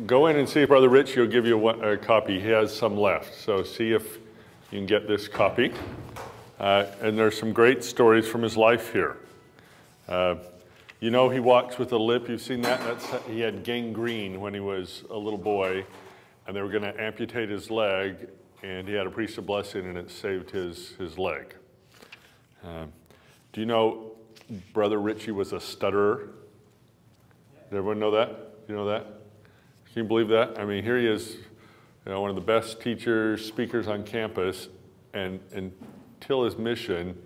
go in and see if Brother Rich will give you a copy. He has some left, so see if you can get this copy. And there's some great stories from his life here. You know, he walks with a limp. You've seen that? He had gangrene when he was a little boy, and they were going to amputate his leg, and he had a priest's blessing, and it saved his leg. Do you know Brother Richie was a stutterer? Did everyone know that? Do you know that? Can you believe that? I mean, here he is, you know, one of the best teachers, speakers on campus, and until his mission,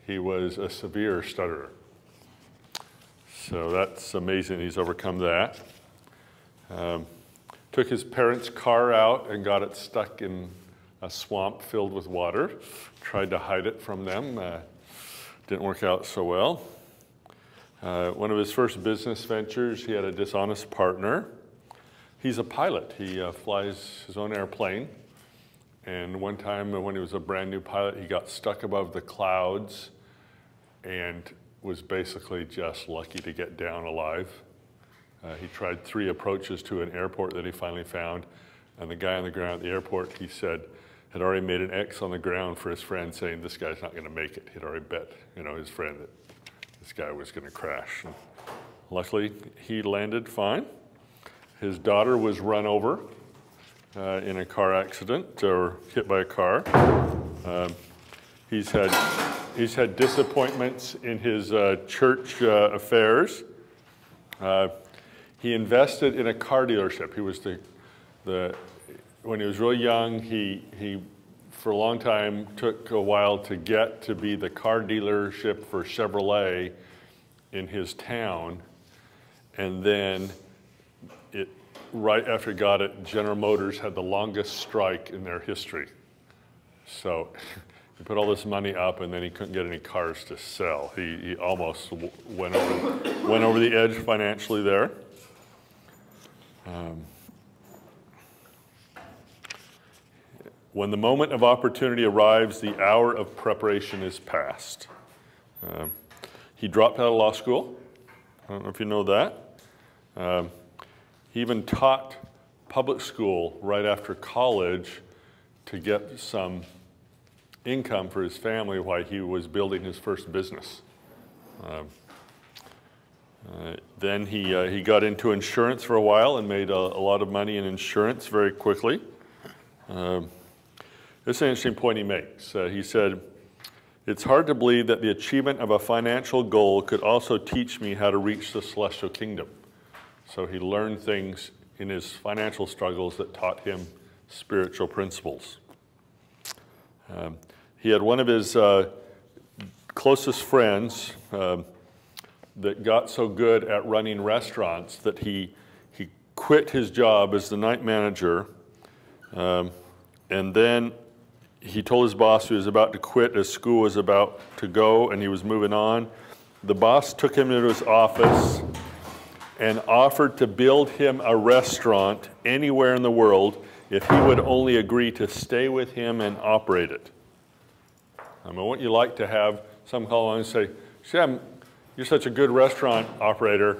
he was a severe stutterer. So that's amazing he's overcome that. Took his parents' car out and got it stuck in a swamp filled with water. Tried to hide it from them. Didn't work out so well. One of his first business ventures, he had a dishonest partner. He's a pilot. He flies his own airplane. And one time when he was a brand new pilot, he got stuck above the clouds and was basically just lucky to get down alive. He tried 3 approaches to an airport that he finally found. And the guy on the ground at the airport, he said, had already made an X on the ground for his friend, saying this guy's not going to make it. He'd already bet, you know, his friend that this guy was going to crash. And luckily, he landed fine. His daughter was run over in a car accident or hit by a car. He's had disappointments in his church affairs. He invested in a car dealership. He was when he was really young, he for a long time took a while to get to be the car dealership for Chevrolet in his town, and then right after he got it, General Motors had the longest strike in their history. So he put all this money up, and then he couldn't get any cars to sell. He almost went over the edge financially there. When the moment of opportunity arrives, the hour of preparation is past. He dropped out of law school. I don't know if you know that. He even taught public school right after college to get some income for his family while he was building his first business. Then he got into insurance for a while and made a lot of money in insurance very quickly. This is an interesting point he makes. He said, "It's hard to believe that the achievement of a financial goal could also teach me how to reach the celestial kingdom." So he learned things in his financial struggles that taught him spiritual principles. He had one of his closest friends that got so good at running restaurants that he quit his job as the night manager, and then he told his boss he was about to quit as school was about to go and he was moving on. The boss took him into his office and offered to build him a restaurant anywhere in the world if he would only agree to stay with him and operate it. I mean, wouldn't you like to have someone call along and say, "Sam, you're such a good restaurant operator.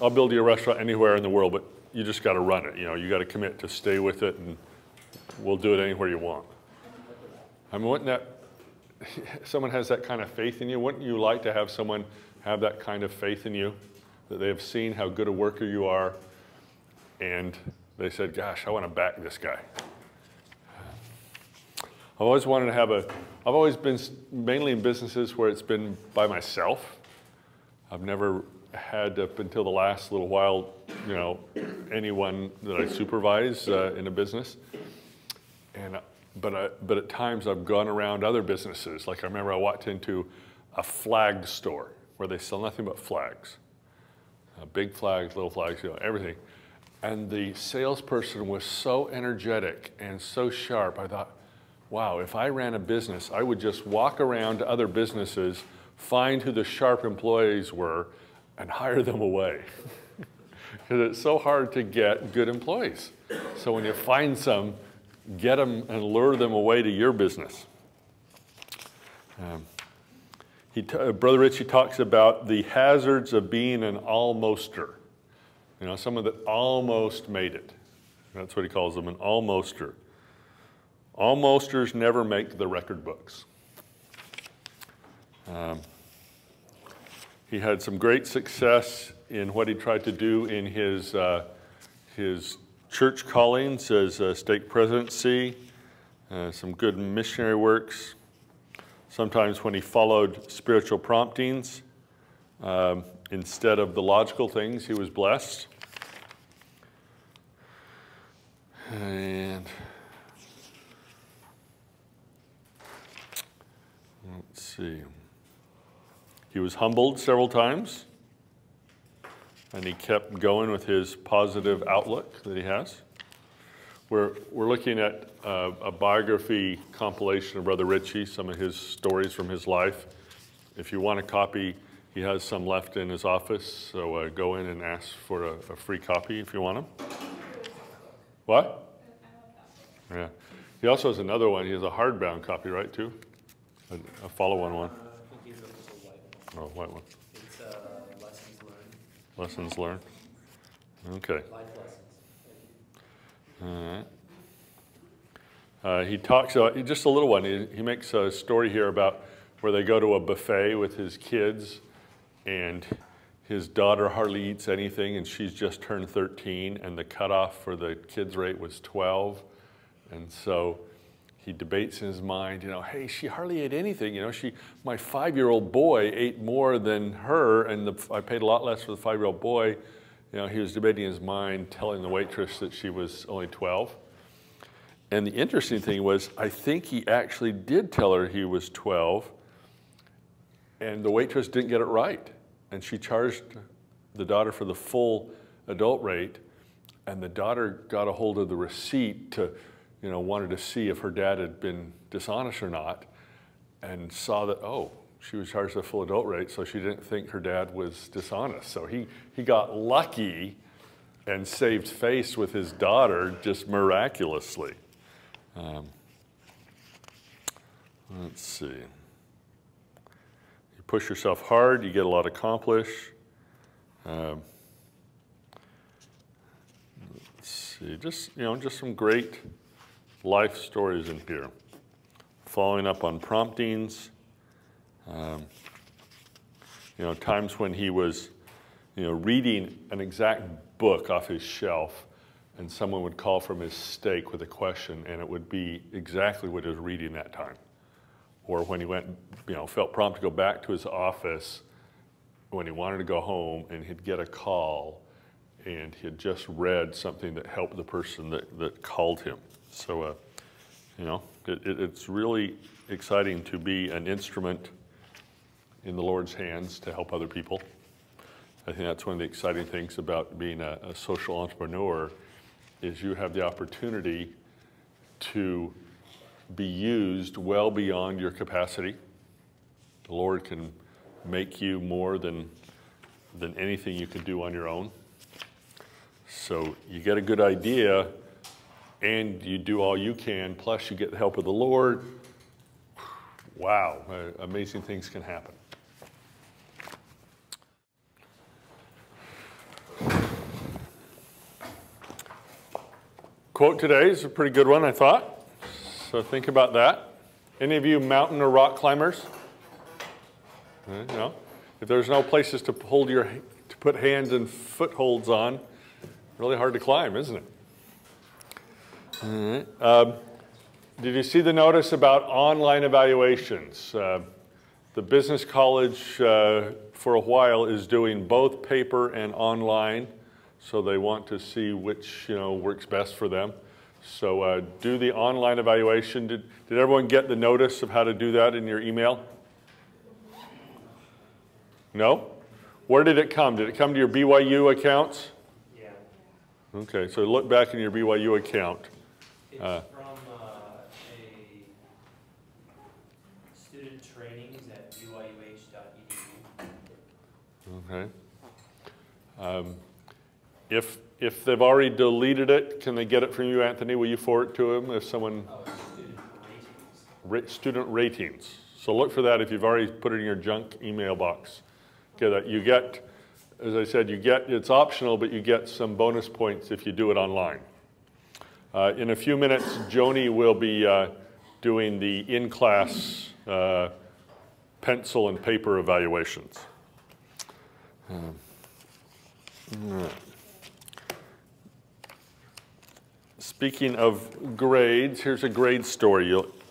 I'll build you a restaurant anywhere in the world, but you just got to run it. You know, you got to commit to stay with it, and we'll do it anywhere you want." I mean, wouldn't that, someone has that kind of faith in you, wouldn't you like to have someone have that kind of faith in you, that they have seen how good a worker you are, and they said, "Gosh, I want to back this guy." I've always wanted to have I've always been mainly in businesses where it's been by myself. I've never had, up until the last little while, you know, anyone that I supervise in a business. But at times I've gone around other businesses. Like I remember I walked into a flag store where they sell nothing but flags. Big flags, little flags, you know, everything. And the salesperson was so energetic and so sharp. I thought, wow, if I ran a business, I would just walk around to other businesses, find who the sharp employees were, and hire them away. Because it's so hard to get good employees. So when you find some, get them and lure them away to your business. Brother Richie talks about the hazards of being an almoster. You know, someone that almost made it. That's what he calls them, an almoster. Almosters never make the record books. He had some great success in what he tried to do in his church callings as a stake presidency, some good missionary works. Sometimes when he followed spiritual promptings instead of the logical things, he was blessed. And let's see. He was humbled several times, and he kept going with his positive outlook that he has. We're looking at a biography compilation of Brother Ritchie, some of his stories from his life. If you want a copy, he has some left in his office, so go in and ask for a free copy if you want them. What? Yeah. He also has another one. He has a hardbound copy, right, too? A follow-on one. I think he's a white one. Oh, white one. It's Lessons Learned. Lessons Learned. Okay. Life lessons. All right. He talks about, just a little one, he makes a story here about where they go to a buffet with his kids, and his daughter hardly eats anything, and she's just turned 13, and the cutoff for the kids' rate was 12. And so he debates in his mind, you know, hey, she hardly ate anything. You know, my 5-year-old boy ate more than her, and I paid a lot less for the 5-year-old boy. You know, he was debating in his mind, telling the waitress that she was only 12. And the interesting thing was, I think he actually did tell her he was 12, and the waitress didn't get it right. And she charged the daughter for the full adult rate, and the daughter got a hold of the receipt to, you know, wanted to see if her dad had been dishonest or not, and saw that, oh, she was charged the full adult rate, so she didn't think her dad was dishonest. So he got lucky and saved face with his daughter just miraculously. Let's see. You push yourself hard, you get a lot accomplished. Let's see, just some great life stories in here. Following up on promptings. Times when he was, reading an exact book off his shelf, and someone would call from his stake with a question, and it would be exactly what he was reading that time. Or when he went, felt prompted to go back to his office when he wanted to go home, and he'd get a call, and he had just read something that helped the person that called him. So, it's really exciting to be an instrument in the Lord's hands to help other people. I think that's one of the exciting things about being a social entrepreneur, is you have the opportunity to be used well beyond your capacity. The Lord can make you more than anything you can do on your own. So you get a good idea, and you do all you can, plus you get the help of the Lord. Wow, amazing things can happen. Quote today is a pretty good one, I thought. So think about that. Any of you mountain or rock climbers? If there's no places to put hands and footholds on, really hard to climb, isn't it? All right. Did you see the notice about online evaluations? The business college for a while is doing both paper and online, so they want to see which works best for them. So do the online evaluation. Did everyone get the notice of how to do that in your email? No? Where did it come? Did it come to your BYU accounts? Yeah. Okay, so look back in your BYU account. It's from a student trainings at byuh.edu. Okay. If they've already deleted it, can they get it from you, Anthony? Will you forward it to them if someone? Oh, it's Student ratings. So look for that if you've already put it in your junk email box. Okay, that you get as I said, it's optional, but you get some bonus points if you do it online. In a few minutes, Joni will be doing the in-class pencil and paper evaluations. Speaking of grades, here's a grade story.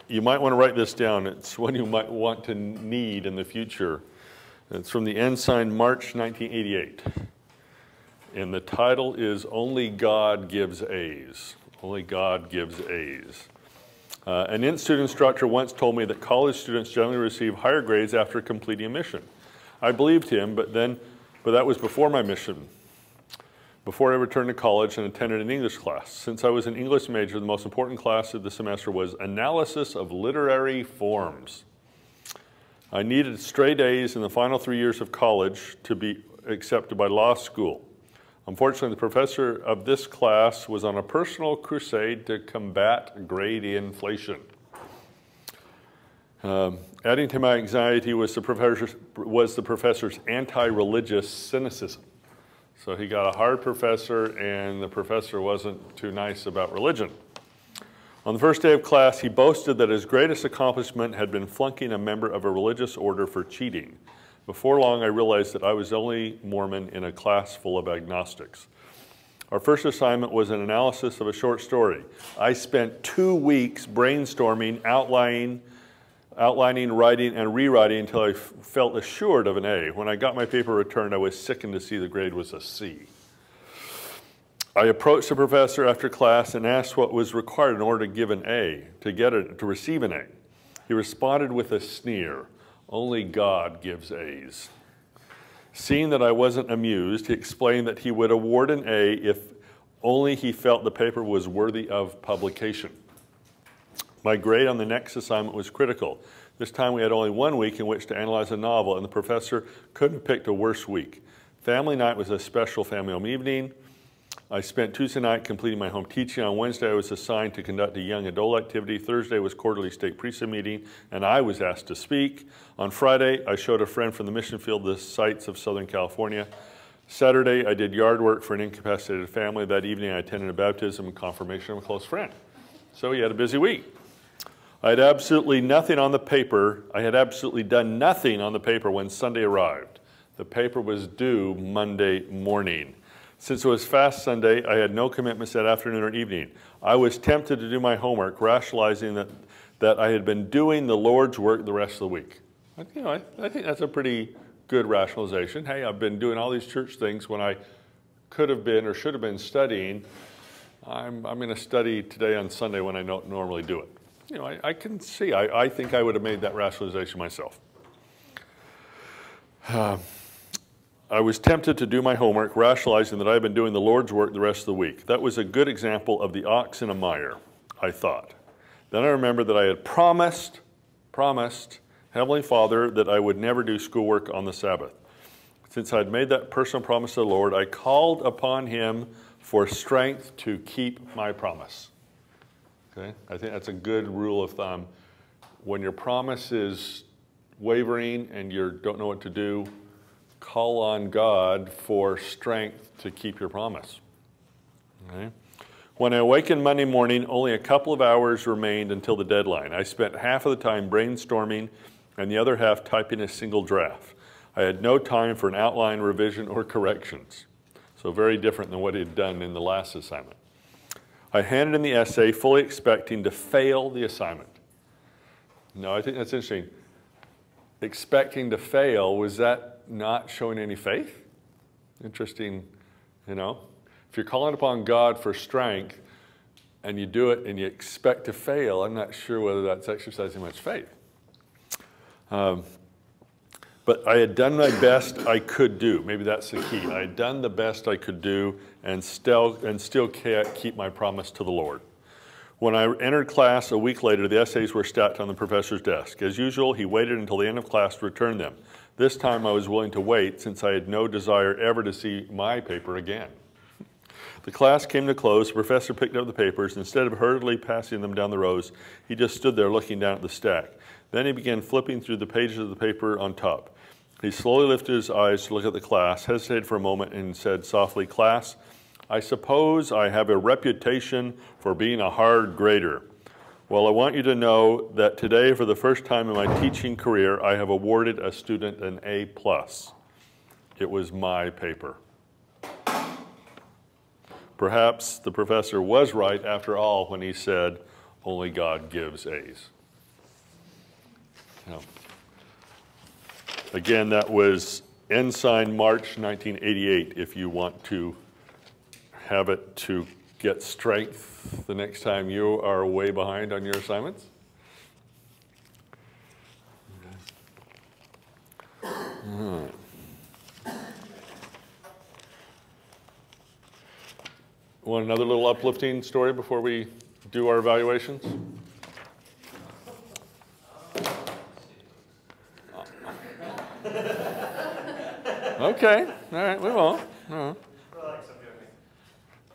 You might want to write this down. It's one you might want to need in the future. It's from the Ensign, March 1988. And the title is Only God Gives A's. Only God Gives A's. An institute instructor once told me that college students generally receive higher grades after completing a mission. I believed him, but that was before my mission, before I returned to college and attended an English class. Since I was an English major, the most important class of the semester was Analysis of Literary Forms. I needed straight A's in the final 3 years of college to be accepted by law school. Unfortunately, the professor of this class was on a personal crusade to combat grade inflation. Adding to my anxiety was the professor's anti-religious cynicism. So he got a hard professor, and the professor wasn't too nice about religion. On the first day of class, he boasted that his greatest accomplishment had been flunking a member of a religious order for cheating. Before long, I realized that I was the only Mormon in a class full of agnostics. Our first assignment was an analysis of a short story. I spent 2 weeks brainstorming, outlining, writing, and rewriting until I felt assured of an A. When I got my paper returned, I was sickened to see the grade was a C. I approached the professor after class and asked what was required in order to give an A, to receive an A. He responded with a sneer. Only God gives A's. Seeing that I wasn't amused, he explained that he would award an A if only he felt the paper was worthy of publication. My grade on the next assignment was critical. This time we had only 1 week in which to analyze a novel, and the professor couldn't have picked a worse week. Family night was a special family home evening. I spent Tuesday night completing my home teaching. On Wednesday, I was assigned to conduct a young adult activity. Thursday was quarterly state priesthood meeting, and I was asked to speak. On Friday, I showed a friend from the mission field the sights of Southern California. Saturday, I did yard work for an incapacitated family. That evening, I attended a baptism and confirmation of a close friend. So he had a busy week. I had absolutely nothing on the paper. I had absolutely done nothing on the paper when Sunday arrived. The paper was due Monday morning. Since it was fast Sunday, I had no commitments that afternoon or evening. I was tempted to do my homework, rationalizing that I had been doing the Lord's work the rest of the week. I think that's a pretty good rationalization. Hey, I've been doing all these church things when I could have been or should have been studying. I'm going to study today on Sunday when I don't normally do it. I can see. I think I would have made that rationalization myself. I was tempted to do my homework, rationalizing that I had been doing the Lord's work the rest of the week. That was a good example of the ox in a mire, I thought. Then I remembered that I had promised Heavenly Father that I would never do schoolwork on the Sabbath. Since I had made that personal promise to the Lord, I called upon Him for strength to keep my promise. Okay? I think that's a good rule of thumb. When your promise is wavering and you don't know what to do, call on God for strength to keep your promise. Okay? When I awakened Monday morning, only a couple of hours remained until the deadline. I spent half of the time brainstorming and the other half typing a single draft. I had no time for an outline, revision, or corrections. So very different than what he had done in the last assignment. I handed in the essay fully expecting to fail the assignment. No, I think that's interesting. Expecting to fail, was that not showing any faith? Interesting, If you're calling upon God for strength and you do it and you expect to fail, I'm not sure whether that's exercising much faith. But I had done my best I could do. Maybe that's the key. I had done the best I could do and still keep my promise to the Lord. When I entered class a week later, the essays were stacked on the professor's desk. As usual, he waited until the end of class to return them. This time I was willing to wait since I had no desire ever to see my paper again. The class came to close. The professor picked up the papers. Instead of hurriedly passing them down the rows, he just stood there looking down at the stack. Then he began flipping through the pages of the paper on top. He slowly lifted his eyes to look at the class, hesitated for a moment, and said softly, "Class, I suppose I have a reputation for being a hard grader. Well, I want you to know that today, for the first time in my teaching career, I have awarded a student an A+. It was my paper." Perhaps the professor was right after all when he said, "Only God gives A's." Now, again, that was Ensign March 1988, if you want to have it to get strength the next time you are way behind on your assignments. Okay. Want another little uplifting story before we do our evaluations? Okay, all right, we won't.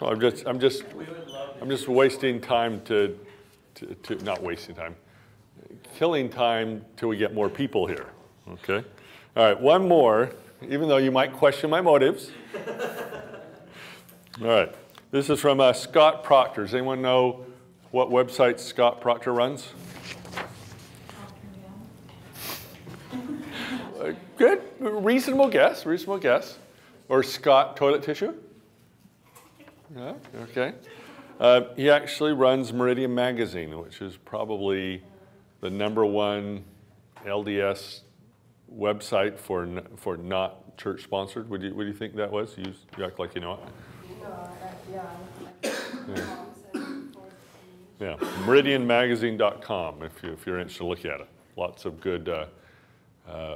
I'm just wasting time to not wasting time, killing time till we get more people here. Okay, all right, one more. Even though you might question my motives. All right, this is from Scott Proctor. Does anyone know what website Scott Proctor runs? Good, reasonable guess. Or Scott Toilet Tissue? Yeah, okay. He actually runs Meridian Magazine, which is probably the #1 LDS website for not church sponsored. Would you think that was? You act like you know it. Yeah, meridianmagazine.com if you're interested to look at it. Lots of good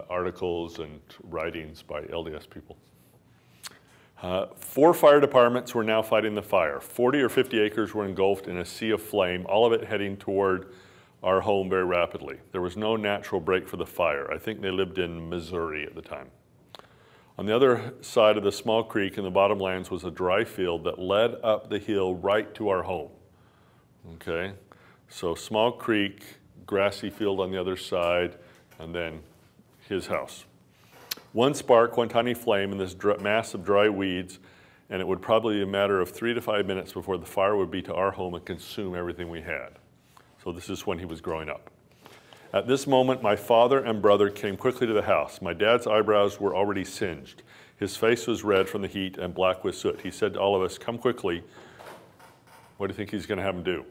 articles and writings by LDS people. 4 fire departments were now fighting the fire. 40 or 50 acres were engulfed in a sea of flame, all of it heading toward our home very rapidly. There was no natural break for the fire. I think they lived in Missouri at the time. On the other side of the small creek in the bottomlands was a dry field that led up the hill right to our home. Okay, so small creek, grassy field on the other side, and then his house. One spark, one tiny flame in this mass of dry weeds, and it would probably be a matter of 3 to 5 minutes before the fire would be to our home and consume everything we had. So this is when he was growing up. At this moment, my father and brother came quickly to the house. My dad's eyebrows were already singed. His face was red from the heat and black with soot. He said to all of us, "Come quickly." What do you think he's going to have them do?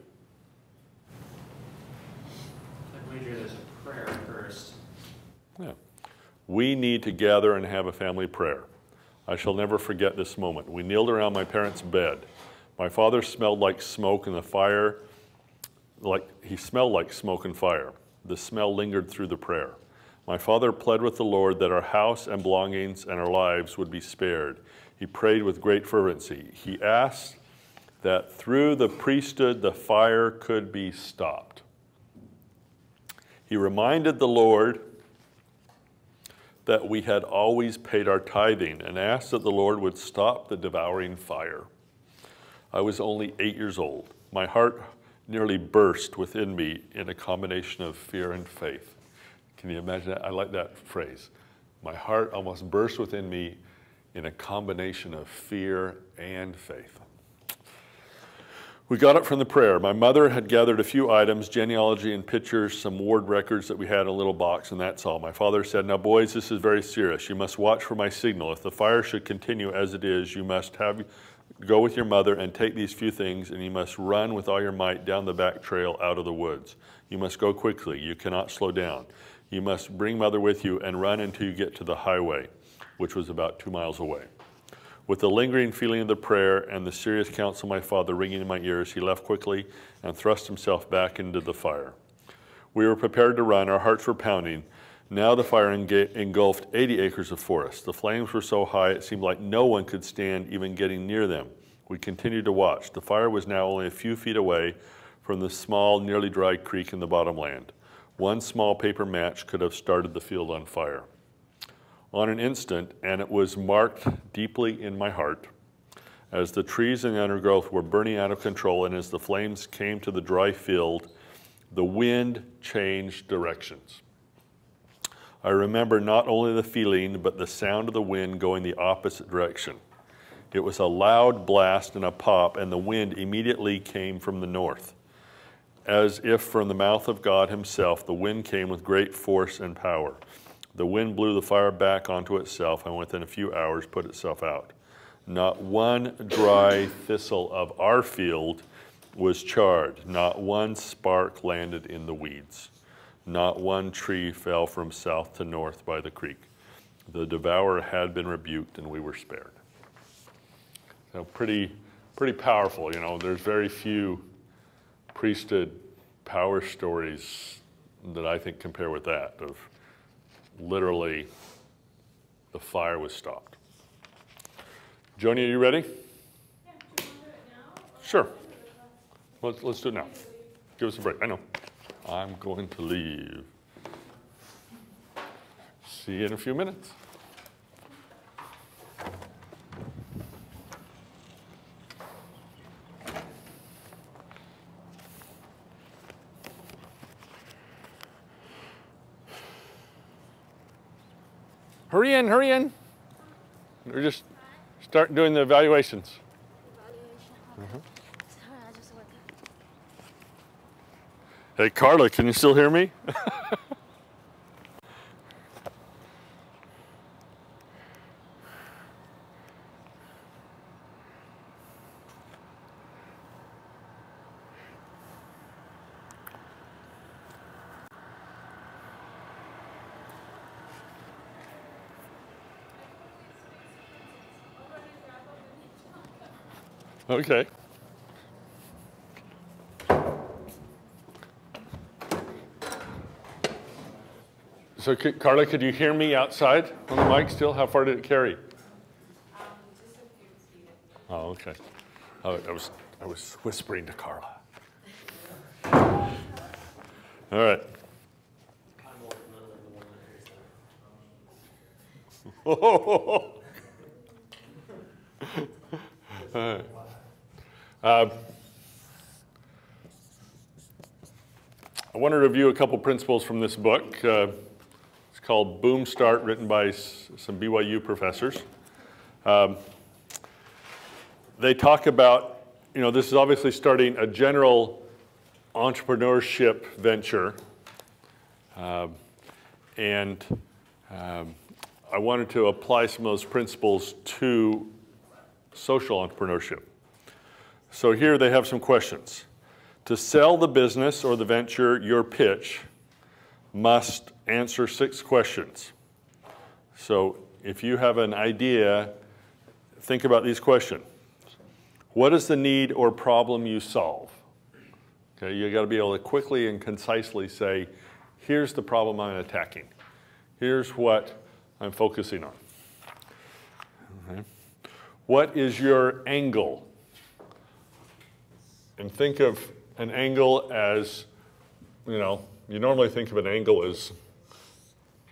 I believe there's a prayer first. Yeah. We need to gather and have a family prayer. I shall never forget this moment. We kneeled around my parents' bed. My father smelled like smoke and the fire, he smelled like smoke and fire. The smell lingered through the prayer. My father pled with the Lord that our house and belongings and our lives would be spared. He prayed with great fervency. He asked that through the priesthood the fire could be stopped. He reminded the Lord that we had always paid our tithing and asked that the Lord would stop the devouring fire. I was only 8 years old. My heart nearly burst within me in a combination of fear and faith. Can you imagine that? I like that phrase. My heart almost burst within me in a combination of fear and faith. We got up from the prayer. My mother had gathered a few items, genealogy and pictures, some ward records that we had in a little box, and that's all. My father said, "Now boys, this is very serious. You must watch for my signal. If the fire should continue as it is, you must go with your mother and take these few things, and you must run with all your might down the back trail out of the woods. You must go quickly. You cannot slow down. You must bring mother with you and run until you get to the highway," which was about 2 miles away. With the lingering feeling of the prayer and the serious counsel of my father ringing in my ears, he left quickly and thrust himself back into the fire. We were prepared to run. Our hearts were pounding. Now the fire engulfed 80 acres of forest. The flames were so high it seemed like no one could stand even getting near them. We continued to watch. The fire was now only a few feet away from the small, nearly dry creek in the bottomland. One small paper match could have started the field on fire. On an instant, and it was marked deeply in my heart, as the trees and the undergrowth were burning out of control and as the flames came to the dry field, the wind changed directions. I remember not only the feeling, but the sound of the wind going the opposite direction. It was a loud blast and a pop, and the wind immediately came from the north. As if from the mouth of God himself, the wind came with great force and power. The wind blew the fire back onto itself, and within a few hours put itself out. Not one dry thistle of our field was charred. Not one spark landed in the weeds. Not one tree fell from south to north by the creek. The devourer had been rebuked, and we were spared. So pretty powerful. You know, there's very few priesthood power stories that I think compare with that, of literally the fire was stopped. Joni, are you ready? Yeah. Do you want to do it now? Sure. Let's do it now. Give us a break. I know. I'm going to leave. See you in a few minutes. Hurry in, hurry in. We're just starting doing the evaluations. Evaluation. Okay. Sorry, I just work. Hey, Carla, can you still hear me? Okay. So, Carla, could you hear me outside on the mic still? How far did it carry? Just a few feet. Oh, okay. Oh, I was whispering to Carla. All right. I'm more familiar with the one that hears that. I want to review a couple principles from this book. It's called Boom Start, written by some BYU professors. They talk about, you know, this is obviously starting a general entrepreneurship venture. And I wanted to apply some of those principles to social entrepreneurship. So here they have some questions. To sell the business or the venture, your pitch must answer 6 questions. So if you have an idea, think about these questions. What is the need or problem you solve? Okay, you got to be able to quickly and concisely say, here's the problem I'm attacking. Here's what I'm focusing on. Okay. What is your angle? And think of an angle as, you know, you normally think of an angle as,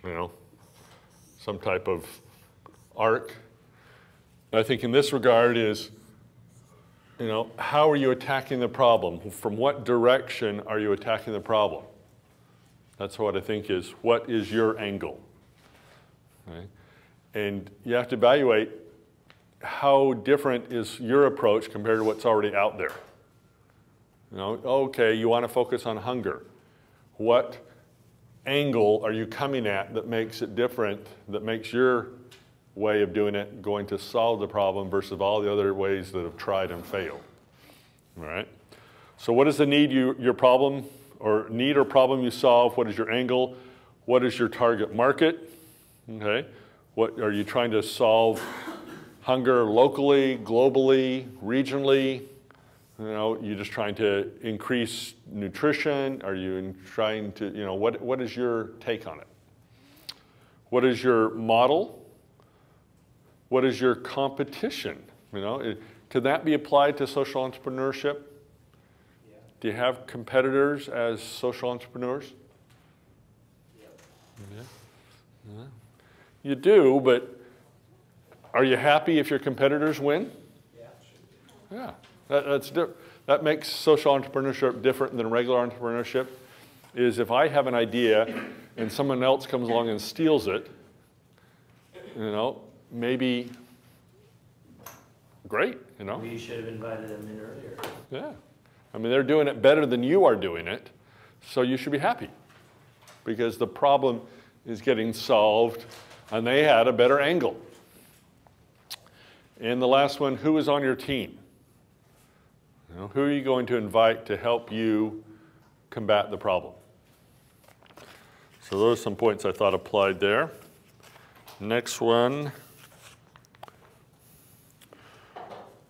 you know, some type of arc. I think in this regard is, you know, how are you attacking the problem? From what direction are you attacking the problem? That's what I think is, what is your angle? Okay? And you have to evaluate how different is your approach compared to what's already out there. You know, okay, you want to focus on hunger. What angle are you coming at that makes it different, that makes your way of doing it going to solve the problem versus all the other ways that have tried and failed? All right? So what is the need your problem, or need or problem you solve? What is your angle? What is your target market? Okay? What are you trying to solve? Hunger locally, globally, regionally? You know, you're just trying to increase nutrition? Are you trying to, you know, what is your take on it? What is your model? What is your competition? You know, could that be applied to social entrepreneurship? Yeah. Do you have competitors as social entrepreneurs? Yep. Yeah. Yeah. You do, but are you happy if your competitors win? Yeah, sure. Yeah. That makes social entrepreneurship different than regular entrepreneurship, is if I have an idea and someone else comes along and steals it, you know, maybe great, you know. We should have invited them in earlier. Yeah. I mean, they're doing it better than you are doing it, so you should be happy because the problem is getting solved and they had a better angle. And the last one, who is on your team? You know, who are you going to invite to help you combat the problem? So those are some points I thought applied there. Next one.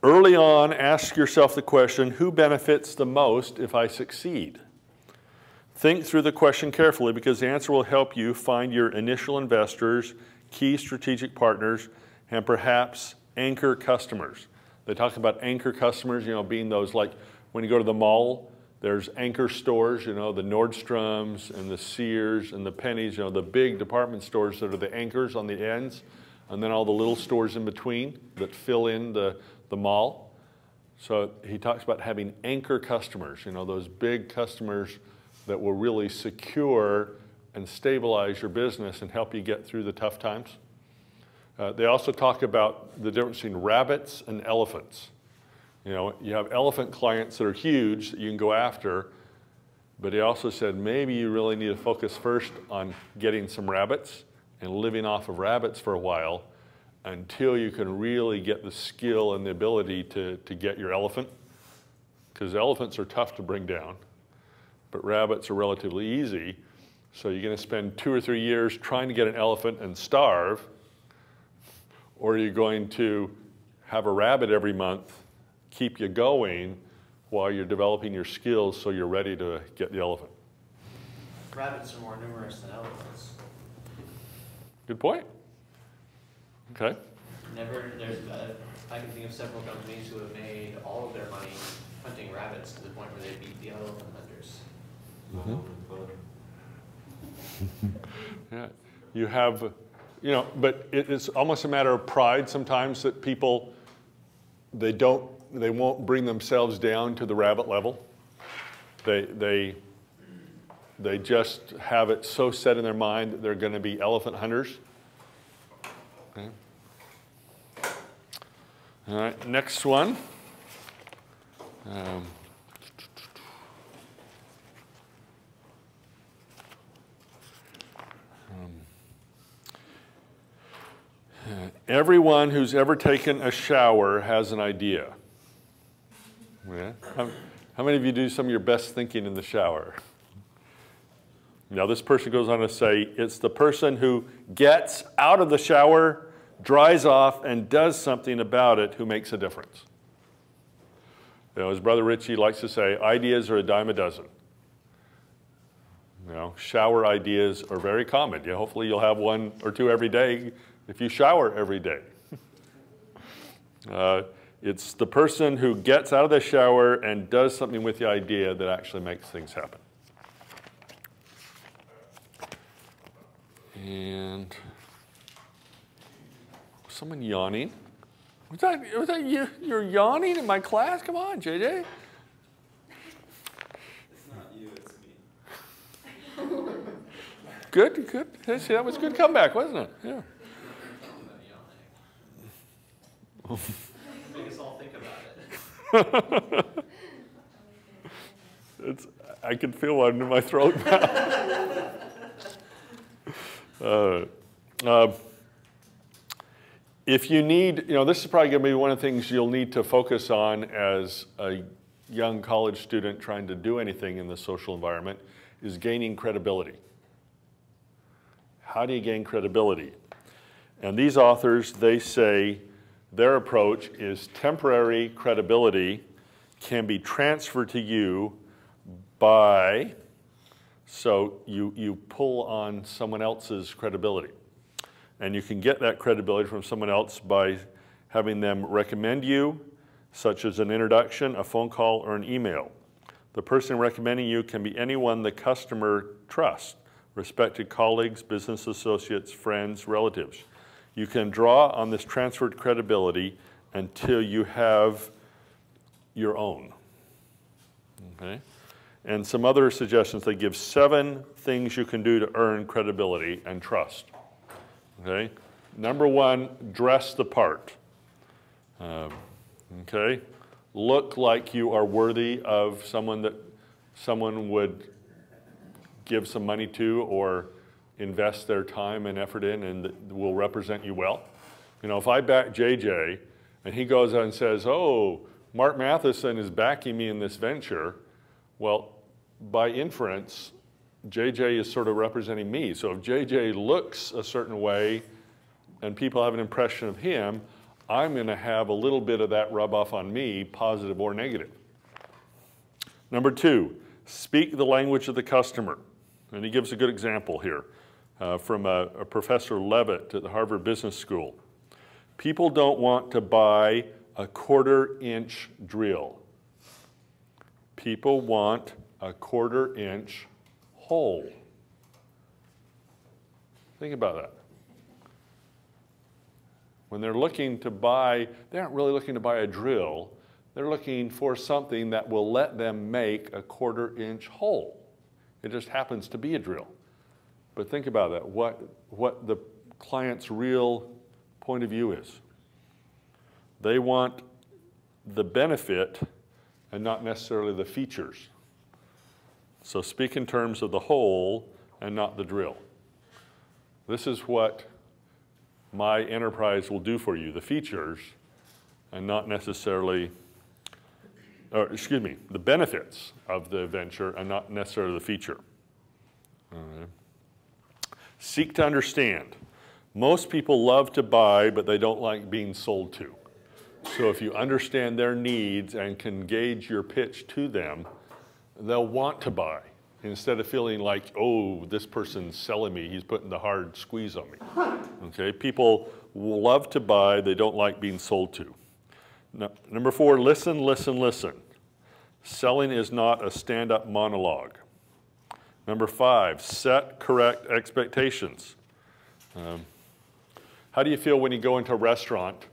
Early on, ask yourself the question, who benefits the most if I succeed? Think through the question carefully because the answer will help you find your initial investors, key strategic partners, and perhaps anchor customers. They talk about anchor customers, you know, being those like when you go to the mall, there's anchor stores, you know, the Nordstroms and the Sears and the Pennies, you know, the big department stores that are the anchors on the ends, and then all the little stores in between that fill in the mall. So he talks about having anchor customers, you know, those big customers that will really secure and stabilize your business and help you get through the tough times. They also talk about the difference between rabbits and elephants. You know, you have elephant clients that are huge that you can go after, but he also said maybe you really need to focus first on getting some rabbits and living off of rabbits for a while until you can really get the skill and the ability to get your elephant. Because elephants are tough to bring down, but rabbits are relatively easy. So you're going to spend 2 or 3 years trying to get an elephant and starve, or you're going to have a rabbit every month, keep you going while you're developing your skills so you're ready to get the elephant. Rabbits are more numerous than elephants. Good point. Okay. I can think of several companies who have made all of their money hunting rabbits to the point where they beat the elephant hunters. Yeah, you have, you know, but it's almost a matter of pride sometimes that people, they won't bring themselves down to the rabbit level. They just have it so set in their mind that they're going to be elephant hunters. Okay. All right, next one. Everyone who's ever taken a shower has an idea. Yeah. How many of you do some of your best thinking in the shower? Now this person goes on to say, it's the person who gets out of the shower, dries off, and does something about it who makes a difference. You know, as Brother Richie likes to say, ideas are a dime a dozen. You know, shower ideas are very common. Yeah, hopefully you'll have 1 or 2 every day if you shower every day. It's the person who gets out of the shower and does something with the idea that actually makes things happen. And someone yawning. Was that you? You're yawning in my class? Come on, JJ. It's not you, it's me. Good, good. Hey, see, that was a good comeback, wasn't it? Yeah. Make us all think about it. I can feel one in my throat now. If you need, you know, this is probably going to be one of the things you'll need to focus on as a young college student trying to do anything in the social environment, is gaining credibility. How do you gain credibility? And these authors, they say their approach is temporary credibility can be transferred to you by, so you pull on someone else's credibility. And you can get that credibility from someone else by having them recommend you, such as an introduction, a phone call, or an email. The person recommending you can be anyone the customer trusts, respected colleagues, business associates, friends, relatives. You can draw on this transferred credibility until you have your own. Okay? And some other suggestions, they give 7 things you can do to earn credibility and trust. Okay? Number 1, dress the part. Okay? Look like you are worthy of someone that someone would give some money to or invest their time and effort in and that will represent you well. You know, if I back JJ and he goes out and says, oh, Mark Matheson is backing me in this venture, well, by inference, JJ is sort of representing me. So if JJ looks a certain way and people have an impression of him, I'm going to have a little bit of that rub off on me, positive or negative. Number 2, speak the language of the customer. And he gives a good example here from a Professor Levitt at the Harvard Business School. People don't want to buy a 1/4-inch drill. People want a 1/4-inch hole. Think about that. When they're looking to buy, they aren't really looking to buy a drill. They're looking for something that will let them make a 1/4-inch hole. It just happens to be a drill. But think about that, what the client's real point of view is. They want the benefit and not necessarily the features. So speak in terms of the whole and not the drill. This is what my enterprise will do for you, the features, and not necessarily, or excuse me, the benefits of the venture and not necessarily the feature. All right. Seek to understand. Most people love to buy, but they don't like being sold to. So if you understand their needs and can gauge your pitch to them, they'll want to buy instead of feeling like, oh, this person's selling me, he's putting the hard squeeze on me. Okay, people will love to buy, they don't like being sold to. Number 4, listen, listen, listen. Selling is not a stand-up monologue. Number 5, set correct expectations. How do you feel when you go into a restaurant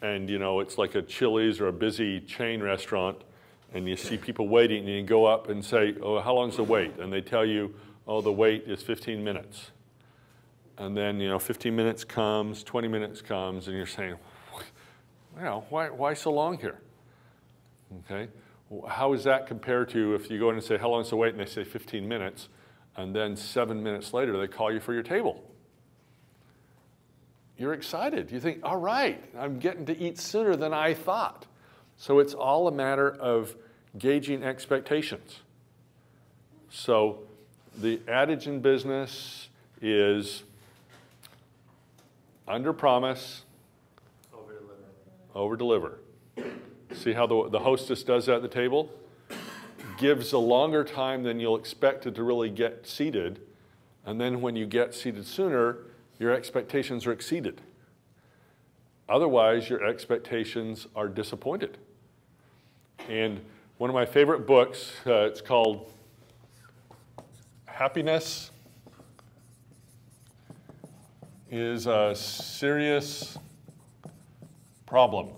and you know it's like a Chili's or a busy chain restaurant and you see people waiting and you go up and say, oh, how long's the wait? And they tell you, oh, the wait is 15 minutes. And then, you know, 15 minutes comes, 20 minutes comes, and you're saying, you know, why so long here? Okay, how is that compared to if you go in and say, how long's the wait? And they say 15 minutes, and then 7 minutes later they call you for your table. You're excited. You think, all right, I'm getting to eat sooner than I thought. So it's all a matter of gauging expectations. So the adage in business is under promise, over deliver. See how the hostess does that at the table? Gives a longer time than you'll expect it to really get seated. And then when you get seated sooner, your expectations are exceeded. Otherwise, your expectations are disappointed. And one of my favorite books, it's called Happiness is a Serious Problem.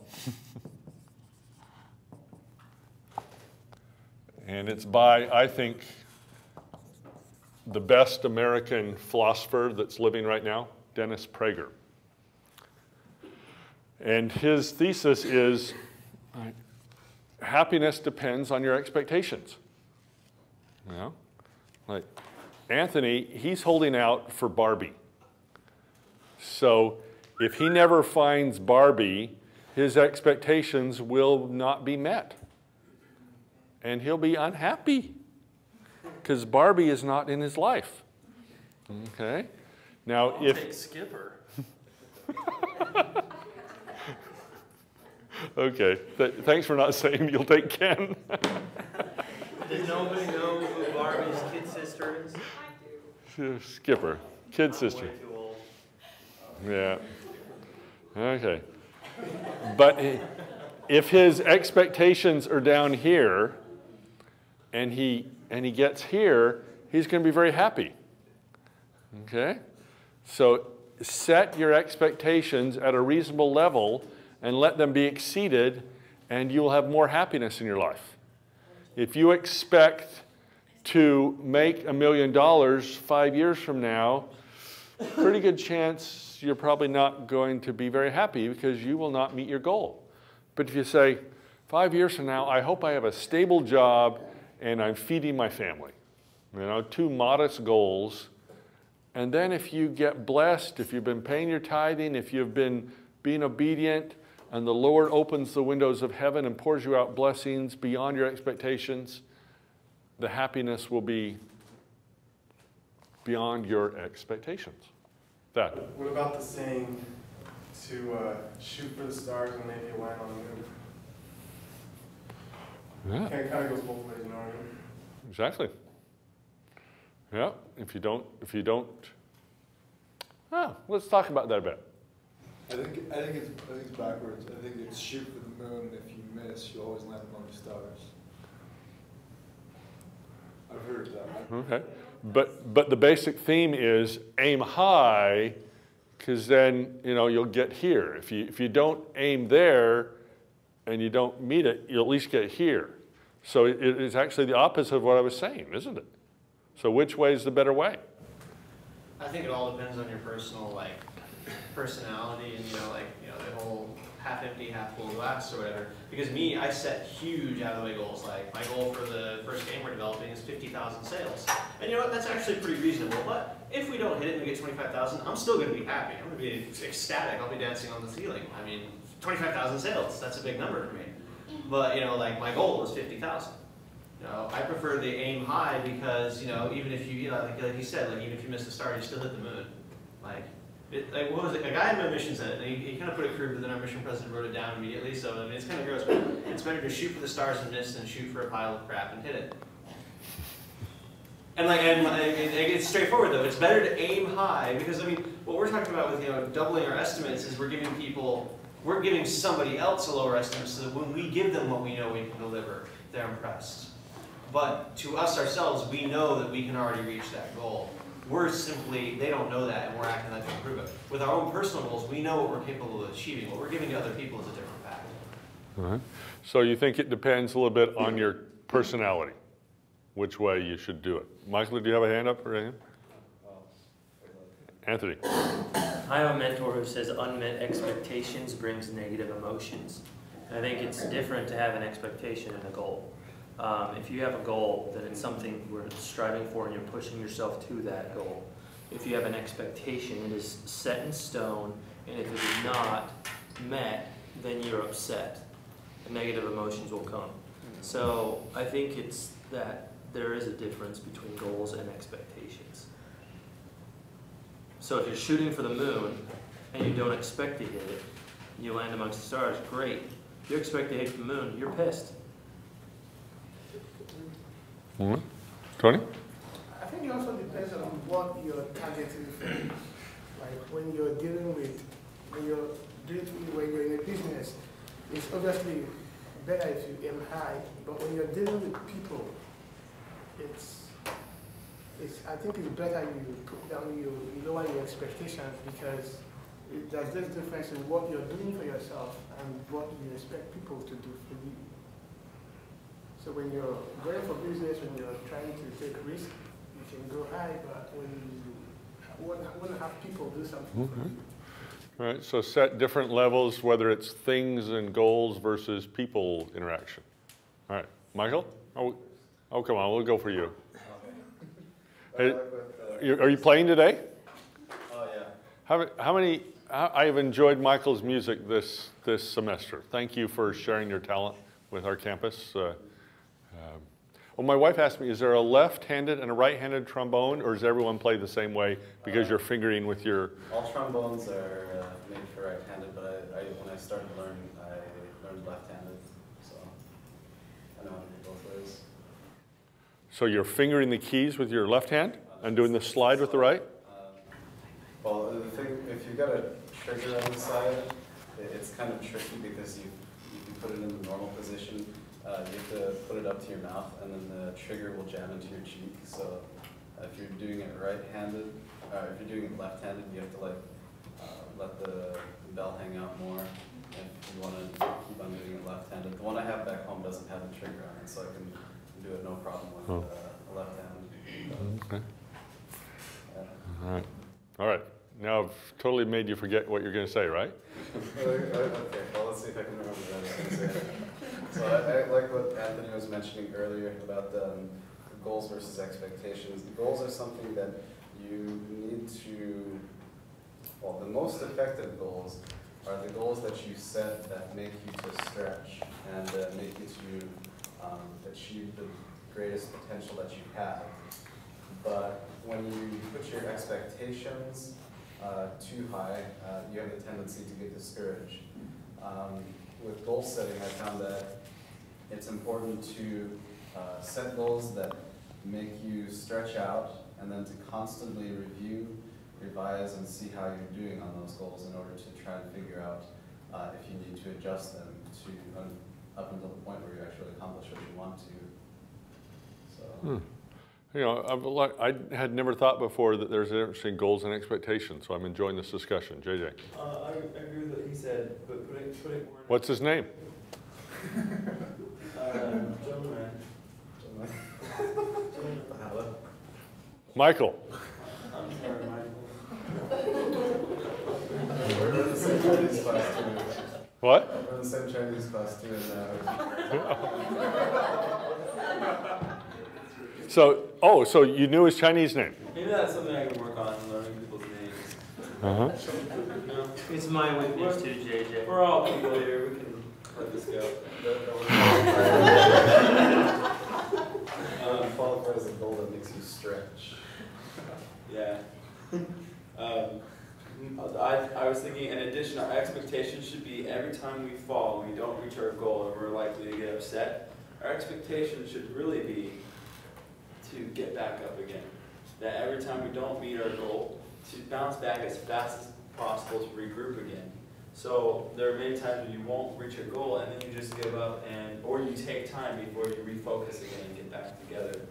And it's by, I think, the best American philosopher that's living right now, Dennis Prager. And his thesis is, happiness depends on your expectations. You know? Like Anthony, he's holding out for Barbie. So if he never finds Barbie, his expectations will not be met. And he'll be unhappy because Barbie is not in his life. Okay? Now, I'll take Skipper. Okay. Thanks for not saying you'll take Ken. Does nobody know who Barbie's kid sister is? Skipper. Kid sister. Way too old. Yeah. Okay. But if his expectations are down here and he gets here, he's going to be very happy. Okay? So set your expectations at a reasonable level and let them be exceeded, and you will have more happiness in your life. If you expect to make $1 million 5 years from now, pretty good chance you're probably not going to be very happy because you will not meet your goal. But if you say, 5 years from now, I hope I have a stable job and I'm feeding my family. You know, 2 modest goals. And then if you get blessed, if you've been paying your tithing, if you've been being obedient, and the Lord opens the windows of heaven and pours you out blessings beyond your expectations, the happiness will be beyond your expectations. That. What about the saying to shoot for the stars and maybe land on the moon? Yeah. It kind of goes both ways, you know what I mean? Exactly. Yeah. If you don't. Let's talk about that a bit. I think it's backwards. I think it's shoot for the moon. If you miss, you always land among the stars. I've heard that. Okay. But the basic theme is aim high, because then you'll get here. If you don't aim there and you don't meet it, you'll at least get here. So it is actually the opposite of what I was saying, isn't it? So which way is the better way? I think it all depends on your personal personality and the whole half empty, half full glass or whatever. Because me, I set huge out of the way goals. Like my goal for the first game we're developing is 50,000 sales. And you know what? That's actually pretty reasonable. But if we don't hit it and we get 25,000, I'm still going to be happy. I'm going to be ecstatic. I'll be dancing on the ceiling. I mean, 25,000 sales. That's a big number for me. But my goal is 50,000. I prefer the aim high because even if you like you said, even if you miss the start, you still hit the moon. What was it? A guy in my mission said it, and he kind of put it crude, but then our mission president wrote it down immediately. So I mean, it's kind of gross, but it's better to shoot for the stars and miss than shoot for a pile of crap and hit it. And it's straightforward though. It's better to aim high because I mean, what we're talking about with doubling our estimates is we're giving somebody else a lower estimate so that when we give them what we know we can deliver, they're impressed. But to us ourselves, we know that we can already reach that goal. They don't know that, and we're acting like to improve it. With our own personal goals, we know what we're capable of achieving. What we're giving to other people is a different path. All right. So you think it depends a little bit on your personality, which way you should do it. Michael, do you have a hand up or anything? Anthony. I have a mentor who says unmet expectations brings negative emotions. And I think it's different to have an expectation and a goal. If you have a goal, then it's something we're striving for and you're pushing yourself to that goal. If you have an expectation, it is set in stone, and if it is not met, then you're upset. And negative emotions will come. So I think it's that there is a difference between goals and expectations. So if you're shooting for the moon and you don't expect to hit it, and you land amongst the stars, great. If you expect to hit the moon, you're pissed. Mm-hmm. Tony? I think it also depends on what you're targeting for. Like when you're dealing with, when you're in a business, it's obviously better if you aim high, but when you're dealing with people, I think it's better you put down, you lower your expectations because there's this difference in what you're doing for yourself and what you expect people to do for you. So when you're going for business, when you're trying to take risks, you can go high, but when you want to have people do something for you. All right, so set different levels, whether it's things and goals versus people interaction. All right, Michael? Oh come on, we'll go for you. Hey, are you playing today? Oh, yeah. I have enjoyed Michael's music this semester. Thank you for sharing your talent with our campus. Well, my wife asked me, is there a left-handed and a right-handed trombone, or does everyone play the same way because you're fingering with your... All trombones are made for right-handed, but when I started learning, I learned left-handed, so I know how to do both ways. So you're fingering the keys with your left hand and doing the slide with the right? Well, the thing, if you've got a trigger on the side, it's kind of tricky because you put it in the normal position. You have to put it up to your mouth, and then the trigger will jam into your cheek. So if you're doing it right-handed, if you're doing it left-handed, you have to let the bell hang out more. If you want to keep on doing it left-handed, the one I have back home doesn't have a trigger on it, so I can do it no problem with left hand. Okay. Yeah. All right. Now I've totally made you forget what you're going to say, right? Okay, well, let's see if I can remember what I was going to say. So I like what Anthony was mentioning earlier about the goals versus expectations. The goals are something that you need to, well, the most effective goals are the goals that you set that make you to stretch and make you to achieve the greatest potential that you have. But when you put your expectations too high, you have a tendency to get discouraged. With goal setting, I found that it's important to set goals that make you stretch out and then to constantly review, revise, and see how you're doing on those goals in order to try and figure out if you need to adjust them to up until the point where you actually accomplish what you want to. So. You know, I had never thought before that there's a difference between goals and expectations, so I'm enjoying this discussion. JJ. I agree with what he said, but putting more. What's his name? Gentleman. Michael. I'm sorry, Michael. We're in the same Chinese class too. What? We're in the same Chinese class too. So you knew his Chinese name? Maybe that's something I can work on, learning people's names. No, It's my weakness too, JJ. we're all people here. We can let this go. Qualify as a goal that makes you stretch. Yeah. I was thinking, in addition, our expectation should be every time we fall and we don't reach our goal and we're likely to get upset, our expectation should really be to get back up again. That every time we don't meet our goal, to bounce back as fast as possible to regroup again. So there are many times when you won't reach your goal and then you just give up, or you take time before you refocus again and get back together.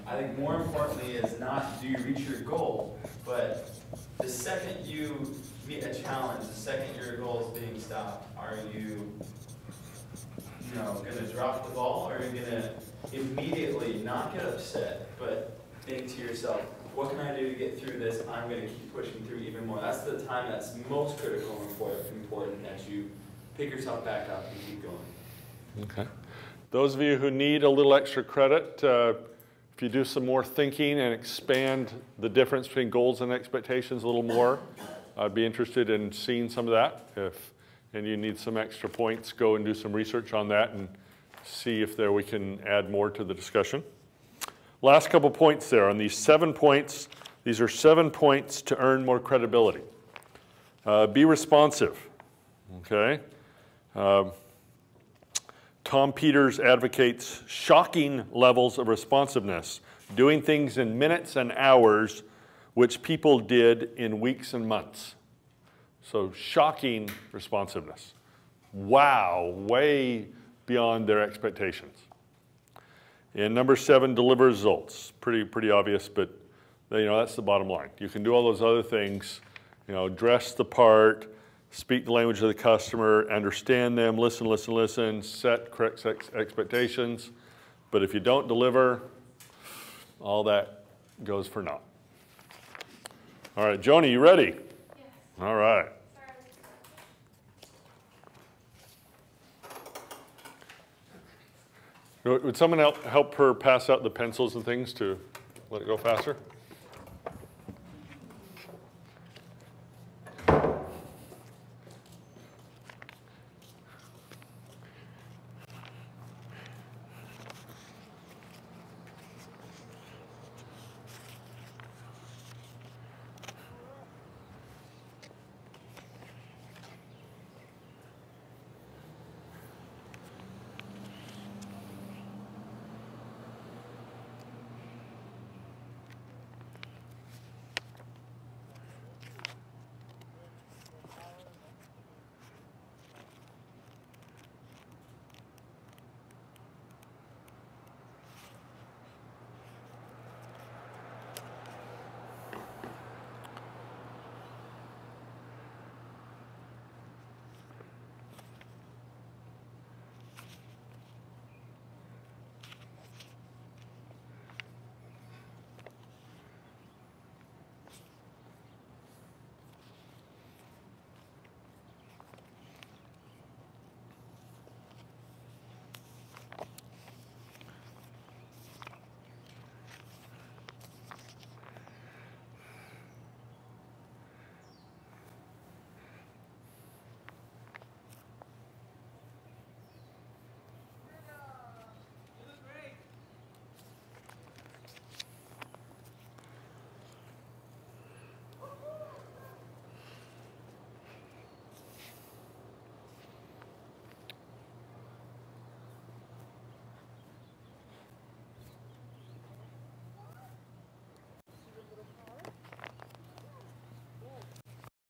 I think more importantly is not do you reach your goal, but the second you meet a challenge, the second your goal is being stopped, are you going to drop the ball, or are you going to immediately not get upset, but think to yourself, what can I do to get through this? I'm going to keep pushing through even more. That's the time that's most critical and important, that you pick yourself back up and keep going. Okay. Those of you who need a little extra credit, if you do some more thinking and expand the difference between goals and expectations a little more, I'd be interested in seeing some of that. And you need some extra points, go and do some research on that and see if we can add more to the discussion. Last couple points there on these 7 points. These are 7 points to earn more credibility. Be responsive, okay? Tom Peters advocates shocking levels of responsiveness, doing things in minutes and hours, which people did in weeks and months. So shocking responsiveness. Wow, way beyond their expectations. And number 7, deliver results. Pretty obvious, but that's the bottom line. You can do all those other things, dress the part, speak the language of the customer, understand them, listen, set correct expectations. But if you don't deliver, all that goes for naught. All right, Joni, you ready? Yes. All right. Would someone help her pass out the pencils and things to let it go faster?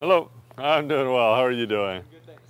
Hello. I'm doing well. How are you doing? Good, thanks.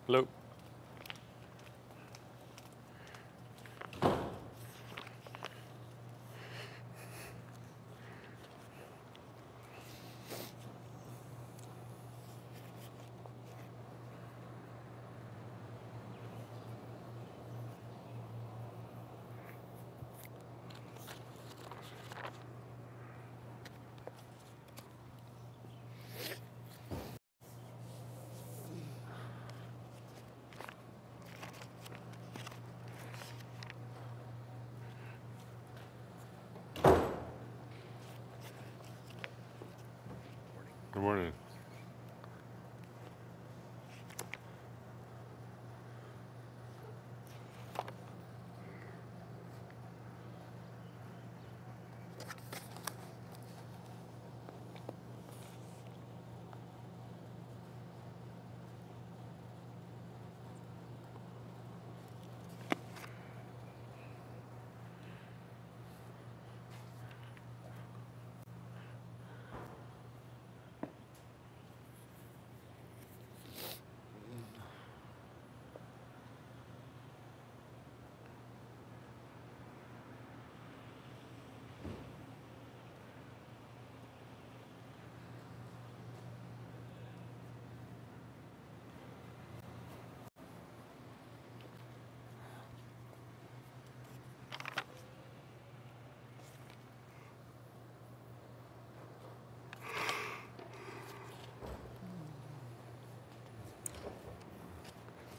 Hello. Good morning.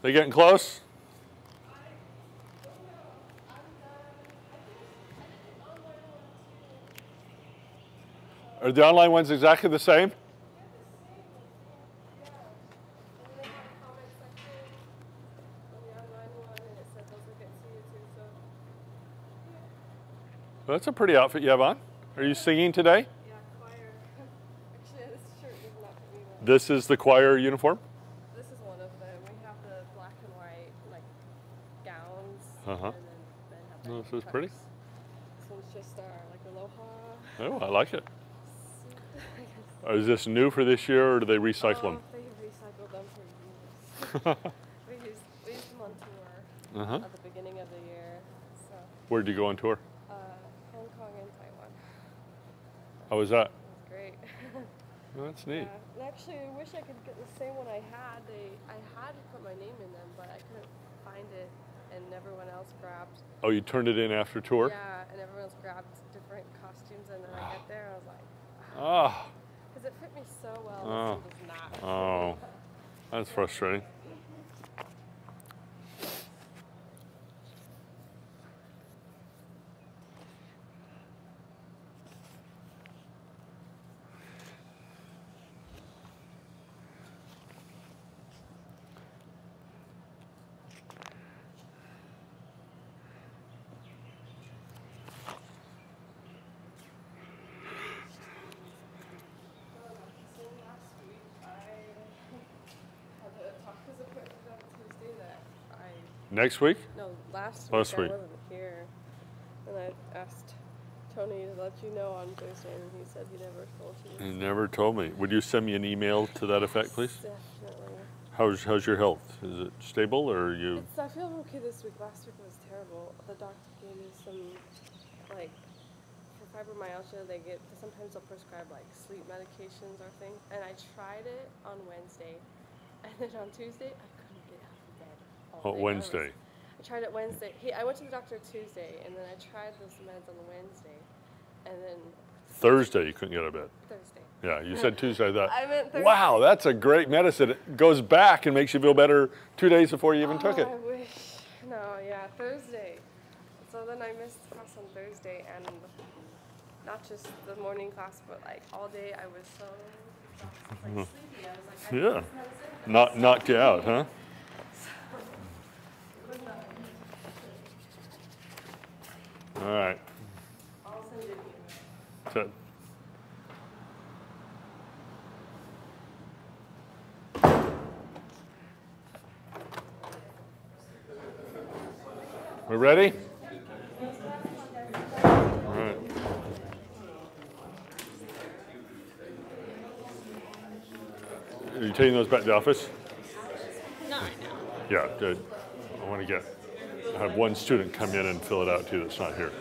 They getting close? Are the online ones exactly the same? Well, that's a pretty outfit you have on. Are you singing today? Yeah, choir. Actually, this shirt is not for me. This is the choir uniform? This is one of them. We have the black and white, like, gowns. Uh-huh. And then have Oh, like, this is pretty. tucks. This one's just our, like, aloha. Oh, I like it. Is this new for this year, or do they recycle them? They recycled them for years. we used them on tour at the beginning of the year. So. Where did you go on tour? Hong Kong and Taiwan. How was that? It was great. Oh, that's neat. Yeah. Actually, I wish I could get the same one I had. I had put my name in them, but I couldn't find it, and everyone else grabbed. Oh, you turned it in after tour? Yeah, and everyone else grabbed different costumes, and then I get there, and I was like, Ah. because it fit me so well, Oh. this one does not. Oh, that's frustrating. Next week? No, last Last week week. I wasn't here. And I asked Tony to let you know on Thursday, and he said he never told you. You never told me. Would you send me an email to that effect, please? Definitely. How's your health? Is it stable, or are you? I feel okay this week. Last week was terrible. The doctor gave me some, like, for fibromyalgia, sometimes they'll prescribe, like, sleep medications or things. And I tried it on Wednesday. And then on Tuesday, I couldn't get out of bed. Oh, Wednesday. I tried it Wednesday. I went to the doctor Tuesday, and then I tried those meds on the Wednesday. And then Thursday, you couldn't get out of bed. Thursday. Yeah, you said Tuesday. I meant Thursday. Wow, that's a great medicine. It goes back and makes you feel better 2 days before you even took it. I wish. No, yeah, Thursday. So then I missed class on Thursday, and not just the morning class, but like all day I was so like, sleepy. I was like, I Yeah, knocked you out, huh? All right. I'll send it to you. Good. We ready? All right. Are you taking those back to the office? Not right now. Yeah, good. I want to have one student come in and fill it out too that's not here.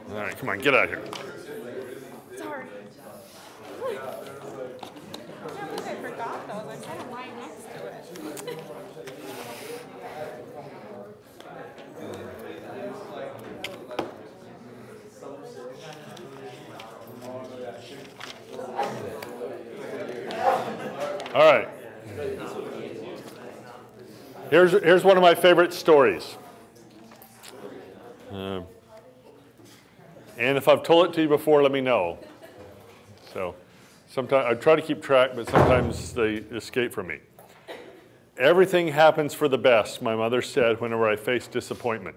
All right, come on, get out of here. Sorry. I can't believe I forgot those. I kind of lying next to it. All right. Here's one of my favorite stories. And if I've told it to you before, let me know. So sometimes I try to keep track, but sometimes they escape from me. Everything happens for the best, my mother said whenever I face disappointment.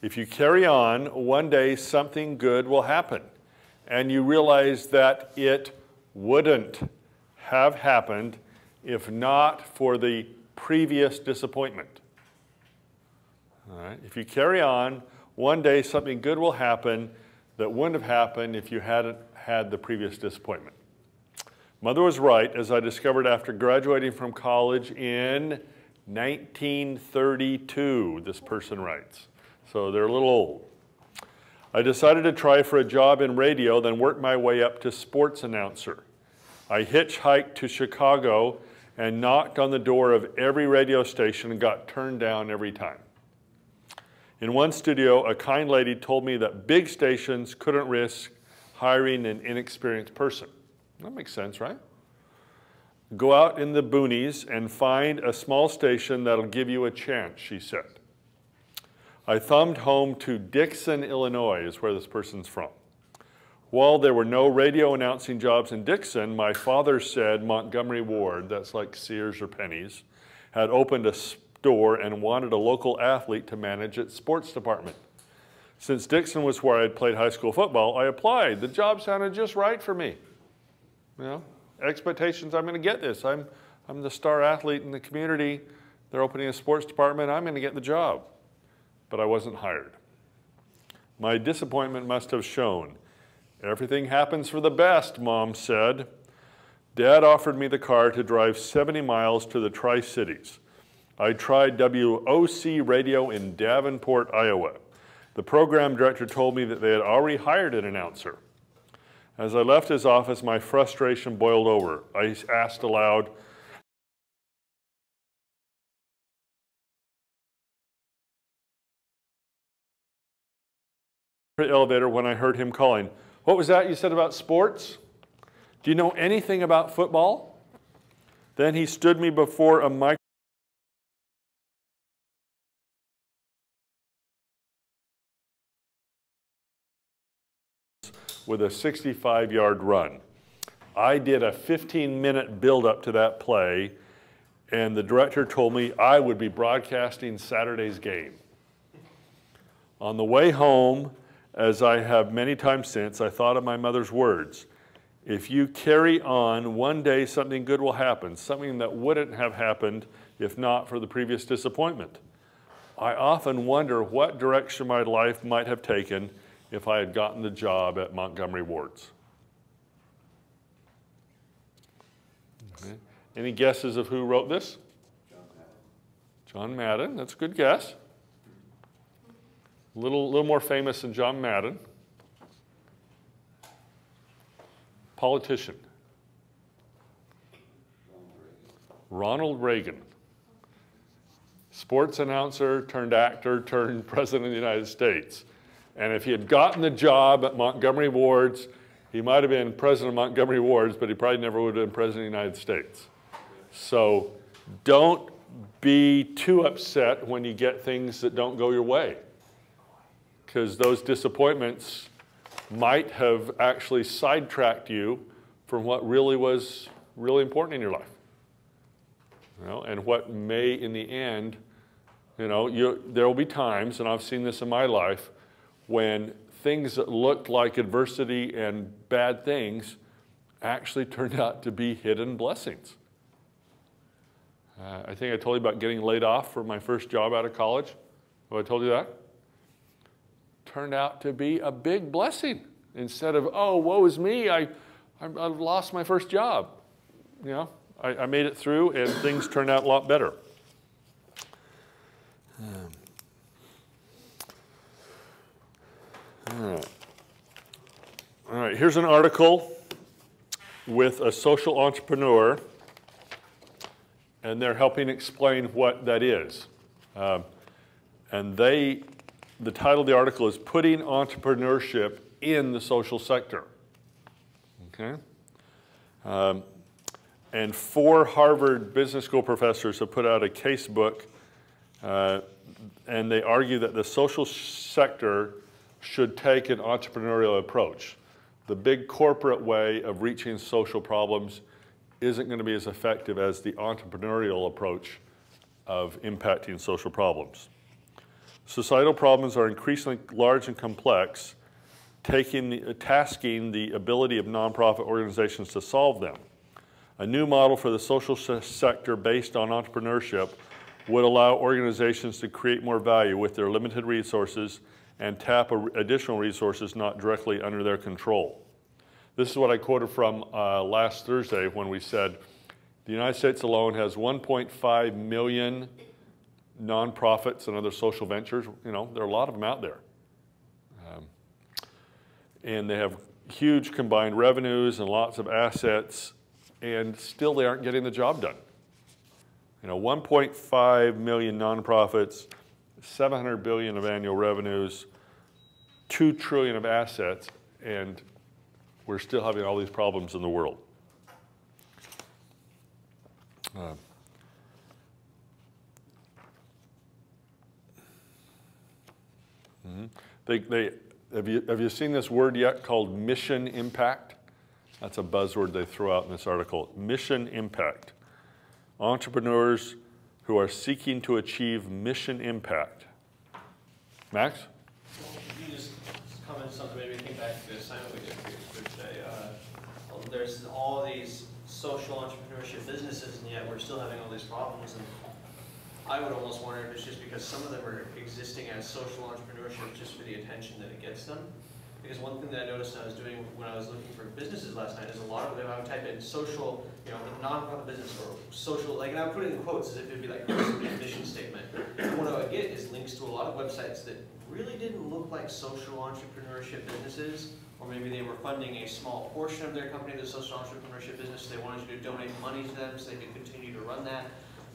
If you carry on, one day something good will happen, and you realize that it wouldn't have happened if not for the previous disappointment. All right? If you carry on, one day something good will happen that wouldn't have happened if you hadn't had the previous disappointment. Mother was right, as I discovered after graduating from college in 1932, this person writes. So they're a little old. I decided to try for a job in radio, then worked my way up to sports announcer. I hitchhiked to Chicago and knocked on the door of every radio station and got turned down every time. In one studio, a kind lady told me that big stations couldn't risk hiring an inexperienced person. That makes sense, right? Go out in the boonies and find a small station that'll give you a chance, she said. I thumbed home to Dixon, Illinois, is where this person's from. While there were no radio announcing jobs in Dixon, my father said Montgomery Ward, that's like Sears or Penny's, had opened a store and wanted a local athlete to manage its sports department. Since Dixon was where I had played high school football, I applied. The job sounded just right for me. You know, expectations, I'm going to get this. I'm the star athlete in the community. They're opening a sports department. I'm going to get the job. But I wasn't hired. My disappointment must have shown. Everything happens for the best, Mom said. Dad offered me the car to drive 70 miles to the Tri-Cities. I tried WOC radio in Davenport, Iowa. The program director told me that they had already hired an announcer. As I left his office, my frustration boiled over. I asked aloud, elevator when I heard him calling. What was that you said about sports? Do you know anything about football? Then he stood me before a microphone with a 65-yard run. I did a 15-minute build-up to that play, and the director told me I would be broadcasting Saturday's game. On the way home, as I have many times since, I thought of my mother's words. If you carry on, one day something good will happen, something that wouldn't have happened if not for the previous disappointment. I often wonder what direction my life might have taken if I had gotten the job at Montgomery Ward's. Okay. Any guesses of who wrote this? John Madden, that's a good guess. A little more famous than John Madden. Politician. Ronald Reagan. Sports announcer turned actor turned president of the United States. And if he had gotten the job at Montgomery Ward's, he might have been president of Montgomery Ward's, but he probably never would have been president of the United States. So don't be too upset when you get things that don't go your way, because those disappointments might have actually sidetracked you from what really was really important in your life. You know, and what may, in the end, you know, there will be times, and I've seen this in my life, when things that looked like adversity and bad things actually turned out to be hidden blessings. I think I told you about getting laid off for my first job out of college. Have I told you that? Turned out to be a big blessing. Instead of, oh, woe is me, I've lost my first job. You know, I made it through and things turned out a lot better. All right, here's an article with a social entrepreneur, and they're helping explain what that is. And the title of the article is Putting Entrepreneurship in the Social Sector. Okay? And 4 Harvard Business School professors have put out a case book, and they argue that the social sector should take an entrepreneurial approach. The big corporate way of reaching social problems isn't going to be as effective as the entrepreneurial approach of impacting social problems. Societal problems are increasingly large and complex, tasking the ability of nonprofit organizations to solve them. A new model for the social sector based on entrepreneurship would allow organizations to create more value with their limited resources and tap additional resources not directly under their control. This is what I quoted from last Thursday when we said the United States alone has 1.5 million nonprofits and other social ventures. You know, there are a lot of them out there. And they have huge combined revenues and lots of assets, and still they aren't getting the job done. You know, 1.5 million nonprofits, 700 billion of annual revenues, 2 trillion of assets, and we're still having all these problems in the world. Have you seen this word yet called mission impact? That's a buzzword they throw out in this article. Mission impact. Entrepreneurs who are seeking to achieve mission impact. Max? You just commented something, maybe think back to the assignment we did for today. There's all these social entrepreneurship businesses, and yet we're still having all these problems. And I would almost wonder if it's just because some of them are existing as social entrepreneurship just for the attention that it gets them. Because one thing that I noticed I was doing when I was looking for businesses last night is a lot of them, I would type in social, nonprofit business or social, and I would put it in quotes as if it'd be like a mission statement. And what I would get is links to a lot of websites that really didn't look like social entrepreneurship businesses, or maybe they were funding a small portion of their company, the social entrepreneurship business. They wanted you to donate money to them so they could continue to run that.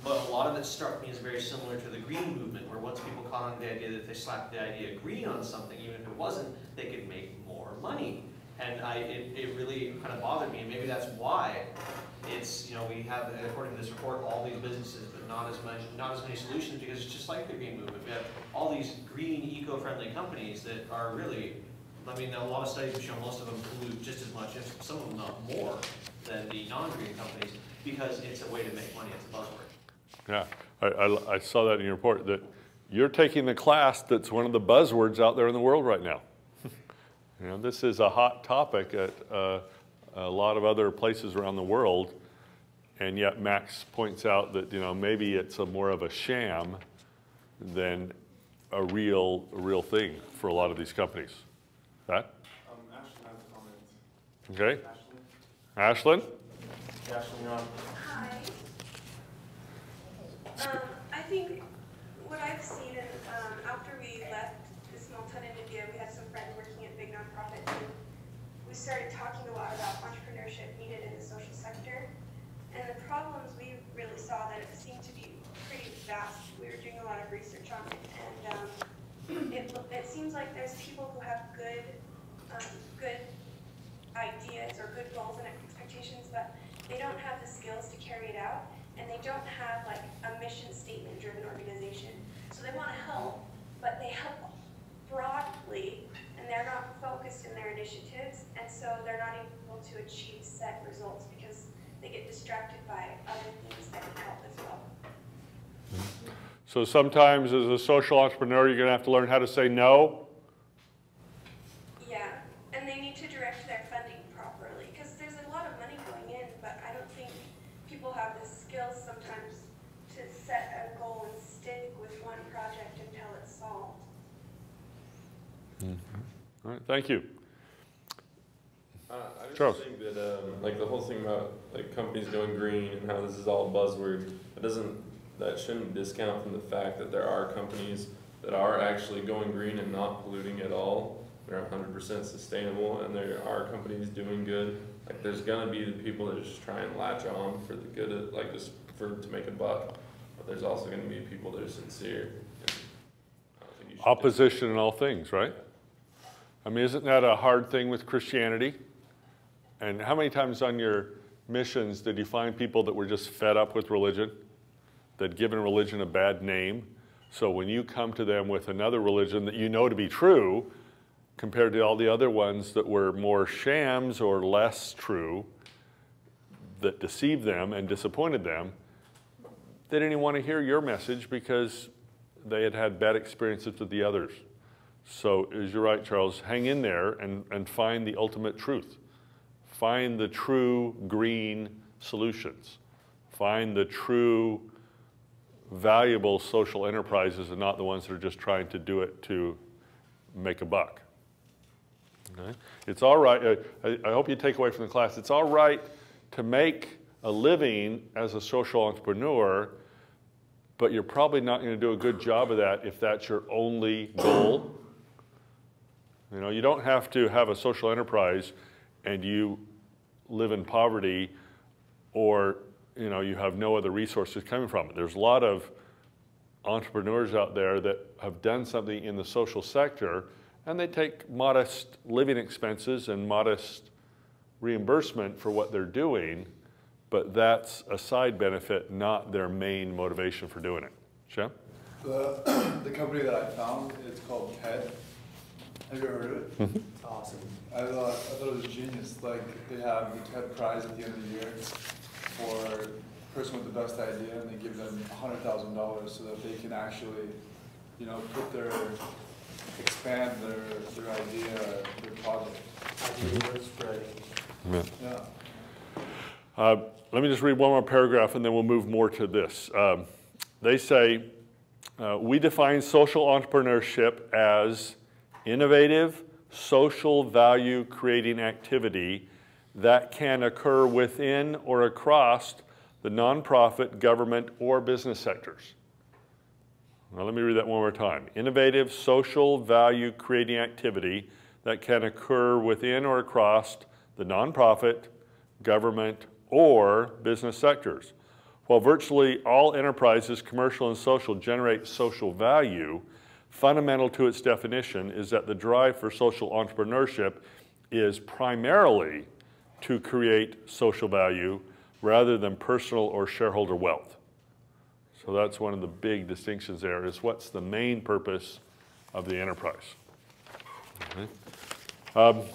But a lot of it struck me as very similar to the green movement, where once people caught on the idea that if they slapped the idea green on something, even if it wasn't, they could make more money. And it really kind of bothered me, and maybe that's why it's, we have, according to this report, all these businesses, but not as many solutions, because it's just like the green movement. We have all these green, eco-friendly companies that are really, a lot of studies have shown most of them pollute just as much, if some of them not more, than the non-green companies, because it's a way to make money, it's a buzzword. Yeah, I saw that in your report, that you're taking the class that's one of the buzzwords out there in the world right now. This is a hot topic at a lot of other places around the world, and yet Max points out that maybe it's more of a sham than a real thing for a lot of these companies. That? Ashlyn has a comment. Okay. Ashlyn? Ashlyn, you're on. Hi. I think what I've seen is after we left the small town in India, we had some friends working at big nonprofits, and we started talking a lot about entrepreneurship needed in the social sector. And the problems we really saw that it seemed to be pretty vast. We were doing a lot of research on it, and it seems like there's people who have good ideas or good goals and expectations, but they don't have the skills to carry it out. And they don't have like a mission statement driven organization. So they want to help, but they help broadly, and they're not focused in their initiatives, and so they're not able to achieve set results because they get distracted by other things that can help as well. So sometimes as a social entrepreneur, you're going to have to learn how to say no. Yeah, and they need to direct their funding properly, because there's a lot of money going in, but I don't think people have the skills sometimes to set a goal and stick with one project until it's solved. All right, thank you. I just Charles. think that the whole thing about companies going green and how this is all buzzword, that shouldn't discount from the fact that there are companies that are actually going green and not polluting at all. They're 100% sustainable, and there are companies doing good. There's gonna be the people that just try and latch on for the good of, just to make a buck. But there's also gonna be people that are sincere. Opposition in all things, right? Isn't that a hard thing with Christianity? And how many times on your missions did you find people that were just fed up with religion, that had given religion a bad name? So when you come to them with another religion that you know to be true, compared to all the other ones that were more shams or less true, that deceived them and disappointed them, they didn't even want to hear your message because they had had bad experiences with the others. So, as you're right, Charles, hang in there and find the ultimate truth. Find the true green solutions. Find the true valuable social enterprises and not the ones that are just trying to do it to make a buck. Okay? It's all right, I hope you take away from the class, it's all right to make a living as a social entrepreneur, but you're probably not going to do a good job of that if that's your only goal. You don't have to have a social enterprise and you live in poverty, or you have no other resources coming from it. There's a lot of entrepreneurs out there that have done something in the social sector, and they take modest living expenses and modest reimbursement for what they're doing, but that's a side benefit, not their main motivation for doing it. Shem? The company that I found, it's called TED. Have you ever heard of it? Mm-hmm. It's awesome. I thought it was genius. Like, they have the TED Prize at the end of the year for the person with the best idea, and they give them $100,000 so that they can actually, you know, expand their idea, their project. Idea worth spreading. Yeah. Let me just read one more paragraph and then we'll move more to this. They say, we define social entrepreneurship as innovative, social value creating activity that can occur within or across the nonprofit, government, or business sectors. Now let me read that one more time. Innovative, social value creating activity that can occur within or across the nonprofit, government, or business sectors. While virtually all enterprises, commercial and social, generate social value, fundamental to its definition is that the drive for social entrepreneurship is primarily to create social value rather than personal or shareholder wealth. So that's one of the big distinctions there, is what's the main purpose of the enterprise. Okay.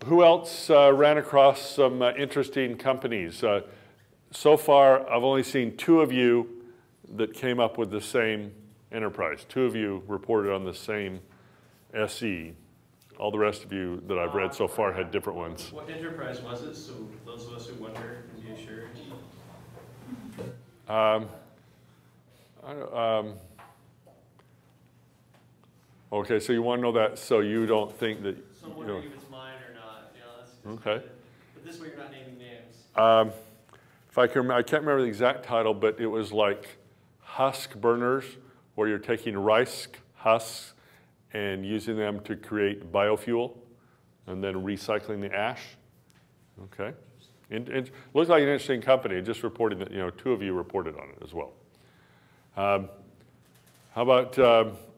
Who else ran across some interesting companies? So far, I've only seen 2 of you that came up with the same enterprise. 2 of you reported on the same SE. All the rest of you that I've read so far had different ones. What enterprise was it? So those of us who wonder can be assured. Okay, so you want to know that, so you don't think that. So I'm wondering if it's mine or not. You know, that's okay. But this way you're not naming names. If I can remember, I can't remember the exact title, but it was like husk burners, where you're taking rice husks and using them to create biofuel, and then recycling the ash. Okay, it looks like an interesting company. Just reporting that, you know, 2 of you reported on it as well. How about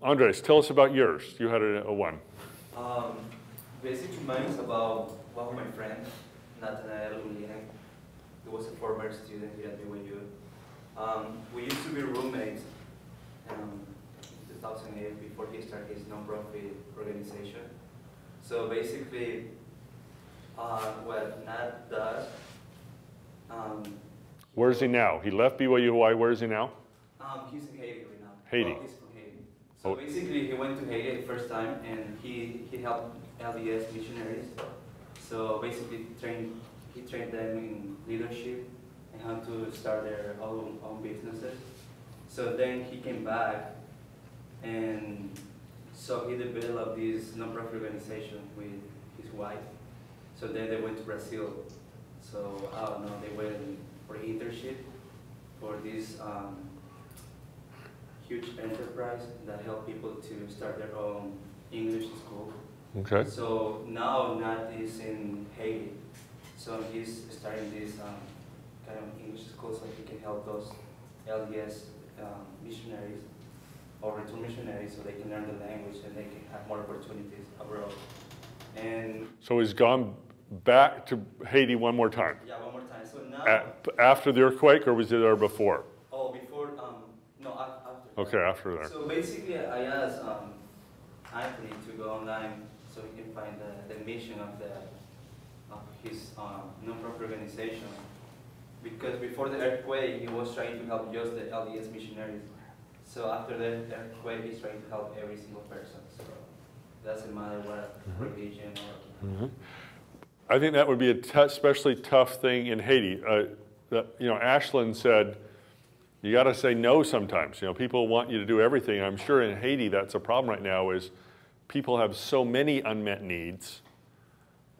Andres? Tell us about yours. You had a one. Basically, mine is about one of my friends, Nathanael Ulinek. He was a former student here at BYU. We used to be roommates in 2008 before he started his nonprofit organization. So basically, what Nat does. Where is he now? He left BYU Hawaii. Where is he now? He's in Haiti right now. Haiti. Well, he's from Haiti. So basically, he went to Haiti the first time, and he helped LDS missionaries. So basically, he trained them in leadership and how to start their own businesses. So then he came back, and so he developed this nonprofit organization with his wife. So then they went to Brazil. So I don't know, they went for internship for this huge enterprise that help people to start their own English school. Okay. So now Nat is in Haiti. So he's starting this kind of English school so he can help those LDS missionaries or return missionaries so they can learn the language and they can have more opportunities abroad. And so he's gone back to Haiti one more time? Yeah, one more time. So now... After the earthquake, or was it there before? Oh, before, no, after. Okay, after there. So basically, I asked Anthony to go online so he can find the mission of his non-profit organization. Because before the earthquake, he was trying to help just the LDS missionaries. So after the earthquake, he's trying to help every single person. So it doesn't matter what religion or... Mm-hmm. I think that would be a especially tough thing in Haiti. Ashland said, you got to say no sometimes. You know, people want you to do everything. I'm sure in Haiti that's a problem right now, is people have so many unmet needs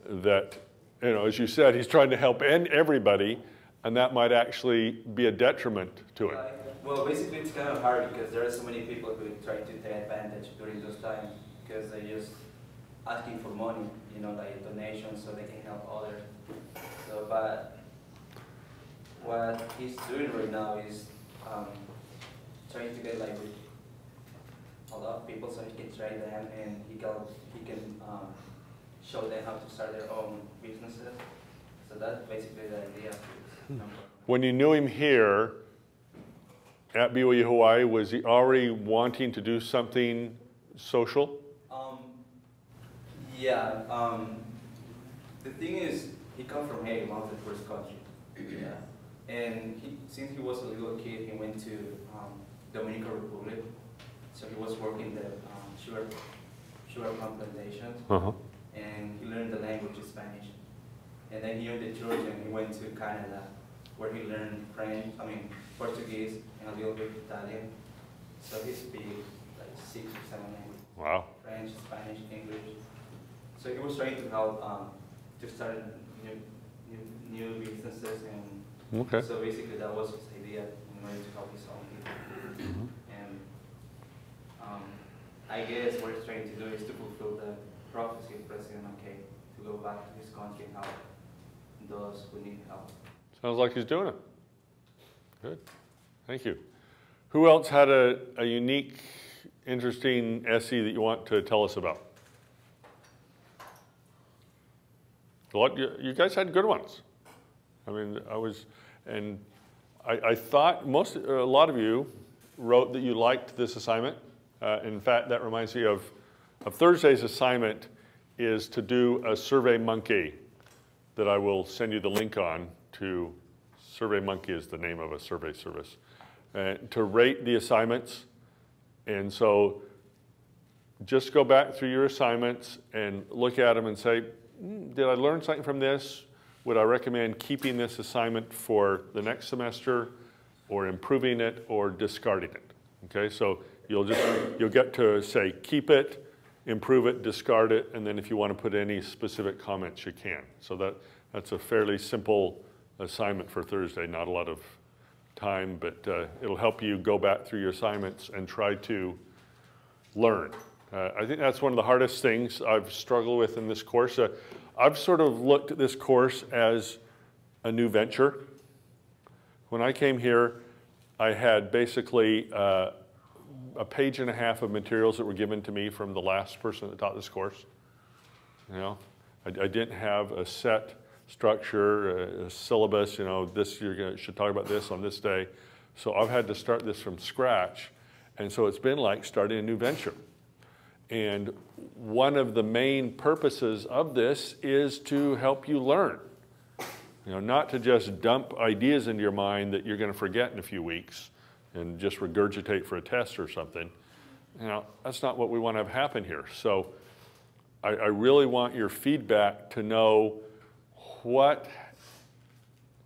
that, you know, as you said, he's trying to help everybody, and that might actually be a detriment to it. Well, basically it's kind of hard because there are so many people who try to take advantage during those times because they just asking for money, you know, like donations so they can help others. So, but what he's doing right now is trying to get like a lot of people so he can train them and he can show them how to start their own businesses. So that's basically the idea. When you knew him here at BYU Hawaii, was he already wanting to do something social? Yeah. The thing is, he comes from Haiti, one of the first country. Yeah. And since he was a little kid, he went to Dominican Republic. So he was working the sugar plantations, and he learned the language of Spanish. And then he joined the church and he went to Canada, where he learned Portuguese and a little bit Italian. So he speaks like 6 or 7 languages. Wow. French, Spanish, English. So he was trying to help to start new businesses, and so basically that was his idea in order to help his own people. And I guess what he's trying to do is to fulfill the prophecy of President McKay to go back to his country and help those who need help. Sounds like he's doing it. Good. Thank you. Who else had a unique, interesting SE that you want to tell us about? You guys had good ones. I mean, I thought a lot of you wrote that you liked this assignment. In fact, that reminds me of Thursday's assignment is to do a Survey Monkey that I will send you the link on to. Survey Monkey is the name of a survey service. To rate the assignments. And so just go back through your assignments and look at them and say, did I learn something from this? Would I recommend keeping this assignment for the next semester, or improving it, or discarding it? Okay, so you'll get to say keep it, improve it, discard it, and then if you want to put any specific comments, you can. So that's a fairly simple assignment for Thursday, not a lot of time, but it'll help you go back through your assignments and try to learn. I think that's one of the hardest things I've struggled with in this course. I've sort of looked at this course as a new venture. When I came here, I had basically a page and a half of materials that were given to me from the last person that taught this course. You know, I didn't have a set structure, a syllabus, this should talk about this on this day. So I've had to start this from scratch. And so it's been like starting a new venture. And one of the main purposes of this is to help you learn. Not to just dump ideas into your mind that you're going to forget in a few weeks and just regurgitate for a test or something. That's not what we want to have happen here. So I really want your feedback to know what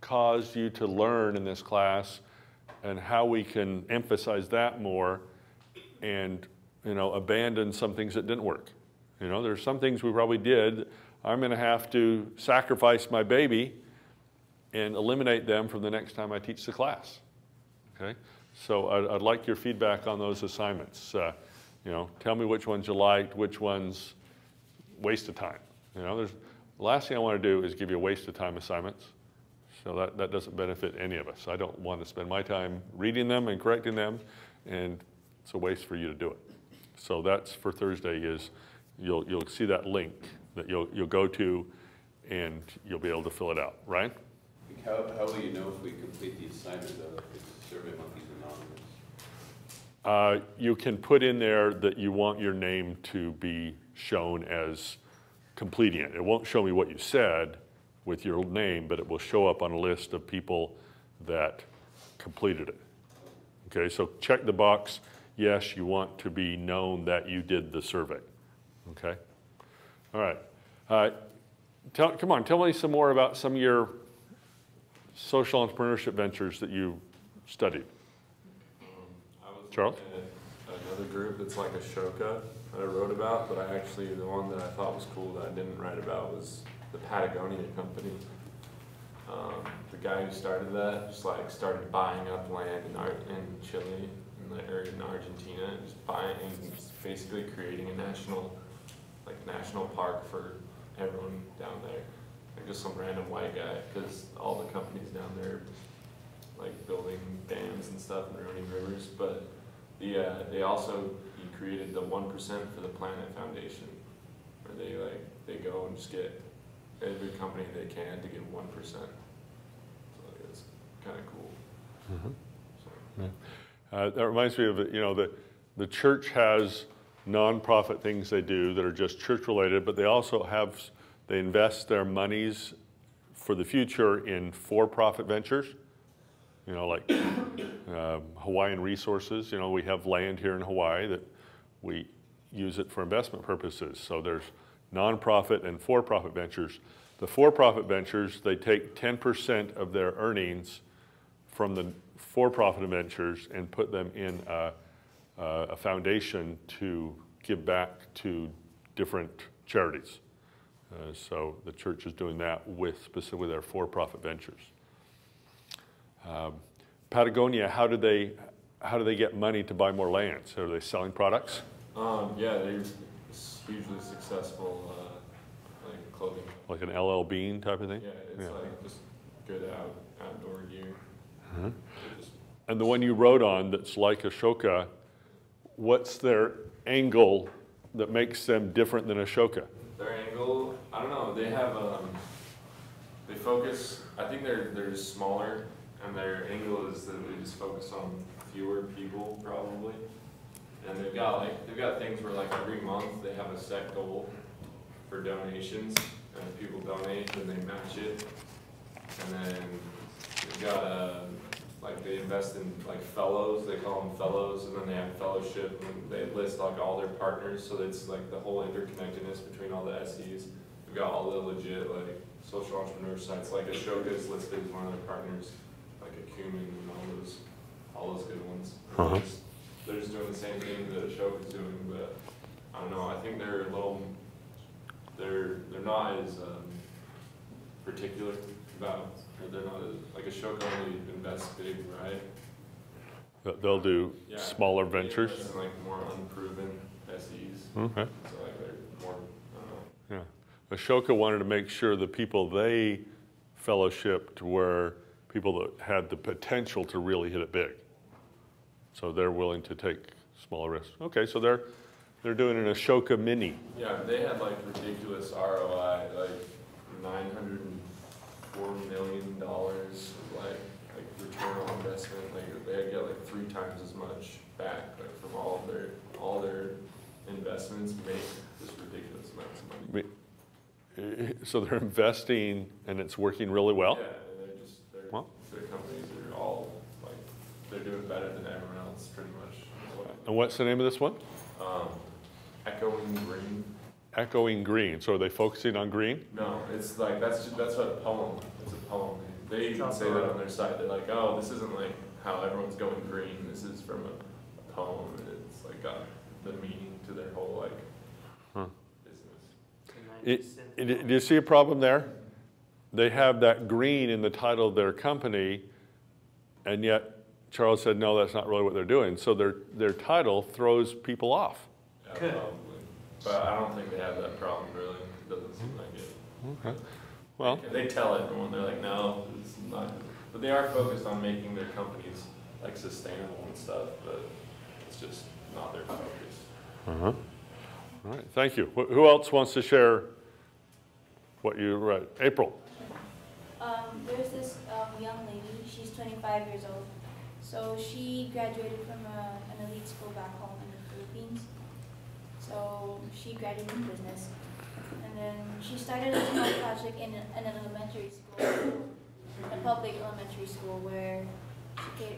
caused you to learn in this class and how we can emphasize that more and abandon some things that didn't work. There's some things we probably did. I'm going to have to sacrifice my baby and eliminate them from the next time I teach the class. Okay? So I'd like your feedback on those assignments. Tell me which ones you liked, which ones waste of time. The last thing I want to do is give you a waste of time assignments. So that doesn't benefit any of us. I don't want to spend my time reading them and correcting them, and it's a waste for you to do it. So that's for Thursday is you'll see that link that you'll go to, and you'll be able to fill it out, right? How will you know if we complete the assignment though, if Survey Monkey's anonymous? You can put in there that you want your name to be shown as completing it. It won't show me what you said with your name, but it will show up on a list of people that completed it. Okay, so check the box. Yes, you want to be known that you did the survey. Okay? All right. Come on, tell me some more about some of your social entrepreneurship ventures that you studied. Charles? Another group, it's like a Shoka that I wrote about, but the one that I thought was cool that I didn't write about was the Patagonia company. The guy who started that just started buying up land in Chile, in the area in Argentina, and just buying and basically creating a national park for everyone down there. Just some random white guy, because all the companies down there building dams and stuff and ruining rivers. But he created the 1% for the Planet Foundation, where they go and just get every company they can to give 1%. So it's kind of cool. Mm-hmm. Yeah. That reminds me of, the church has nonprofit things they do that are just church related, but they also they invest their monies for the future in for-profit ventures, like Hawaiian Resources. We have land here in Hawaii that we use it for investment purposes. So there's nonprofit and for-profit ventures. The for-profit ventures, they take 10% of their earnings from the for-profit ventures and put them in a foundation to give back to different charities. So the church is doing that specifically their for-profit ventures. Patagonia, how do they get money to buy more land? So are they selling products? Yeah, they're hugely successful, like clothing. Like an LL Bean type of thing? Yeah, it's like just good outdoor gear. Uh-huh. And the one you wrote on that's like Ashoka, what's their angle that makes them different than Ashoka? Their angle, I don't know, they have, they focus, I think they're just smaller, and their angle is that they just focus on fewer people, probably. And they've got things where like every month they have a set goal for donations, and if people donate, then they match it. And then they've got like they invest in like fellows, they call them fellows, and then they have fellowship, and they list like all their partners, so it's like the whole interconnectedness between all the SEs. We've got all the legit like social entrepreneur sites, like Ashoka is listed as one of their partners, like Acumen and all those good ones. Uh-huh. They're just doing the same thing that Ashoka's doing, but I don't know, I think they're they're not as particular about, or they're not as, like Ashoka only invests big, right? They'll do smaller ventures? They invest in like more unproven SEs. Okay. So like they're more, I don't know. Yeah. Ashoka wanted to make sure the people they fellowshipped were people that had the potential to really hit it big. So they're willing to take smaller risks. Okay, so they're doing an Ashoka Mini. Yeah, they had like ridiculous ROI, like $904 million like return on investment. Like they get like 3 times as much back, like from all their investments, make this ridiculous amounts of money. So they're investing and it's working really well? Yeah, and their companies are all like, they're doing better than everyone else pretty much. And what's the name of this one? Echoing Green. Echoing Green. So are they focusing on green? No, it's like, that's a poem. It's a poem. They even say that on their site. They're like, oh, this isn't like how everyone's going green. This is from a poem, and it's like got the meaning to their whole like business. Do you see a problem there? They have that green in the title of their company, and yet Charles said, no, that's not really what they're doing. So their title throws people off. Yeah, probably. But I don't think they have that problem, really. It doesn't seem like it. Okay. Well, they tell everyone, they're like, no, it's not. But they are focused on making their companies like sustainable and stuff, but it's just not their focus. Uh-huh. All right, thank you. Who else wants to share what you read? April. There's this young lady, she's 25 years old. So she graduated from an elite school back home in the Philippines. So she graduated in business. And then she started a small project in an elementary school, a public elementary school, where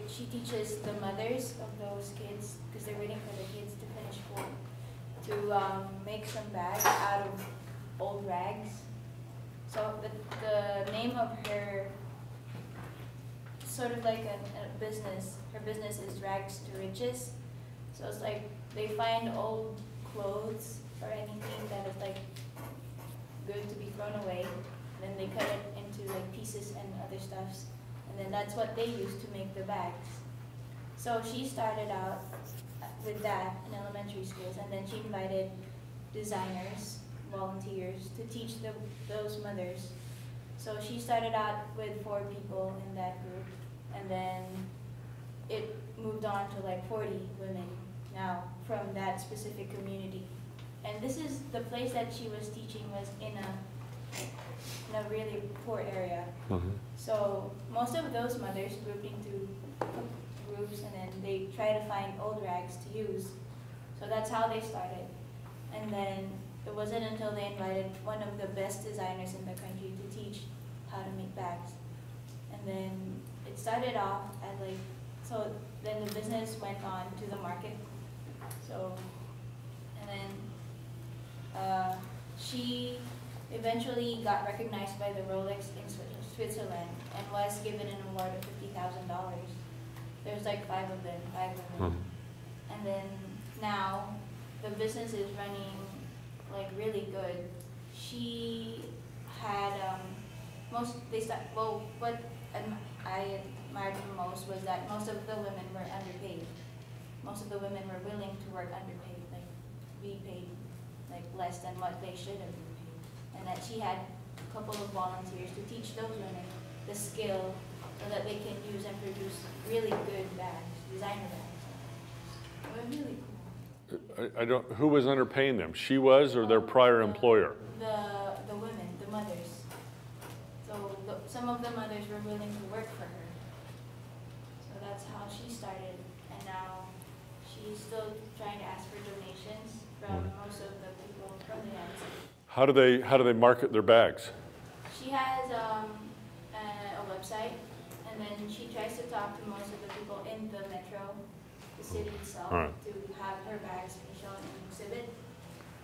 she teaches the mothers of those kids, because they're waiting for the kids to finish school, to make some bags out of old rags. So the name of her, sort of like a business, her business is Rags to Riches. So it's like they find old clothes or anything that is like good to be thrown away, and then they cut it into like pieces and other stuffs, and then that's what they use to make the bags. So she started out with that in elementary schools, and then she invited designers, volunteers, to teach those mothers. So she started out with 4 people in that group, and then it moved on to like 40 women now from that specific community. And this is the place that she was teaching was in in a really poor area. So most of those mothers grouped into groups, and then they try to find old rags to use. So that's how they started. And then it wasn't until they invited one of the best designers in the country to teach how to make bags. And then it started off as like, so then the business went on to the market. So, and then she eventually got recognized by the Rolex in Switzerland and was given an award of $50,000. There's like five of them. And then now the business is running like really good. She had what I admired the most was that most of the women were underpaid. Most of the women were willing to work underpaid, like be paid like less than what they should have been paid. And that she had a couple of volunteers to teach those women the skill so that they can use and produce really good bags, designer bags. It was really cool. I don't. Who was underpaying them? She was, or their prior employer? The women, the mothers. So some of the mothers were willing to work for her. So that's how she started, and now she's still trying to ask for donations from most of the people from the United States. How do they market their bags? She has a website, and then she tries to talk to most of the people in the metro, the city itself, to have her bags be shown in exhibit.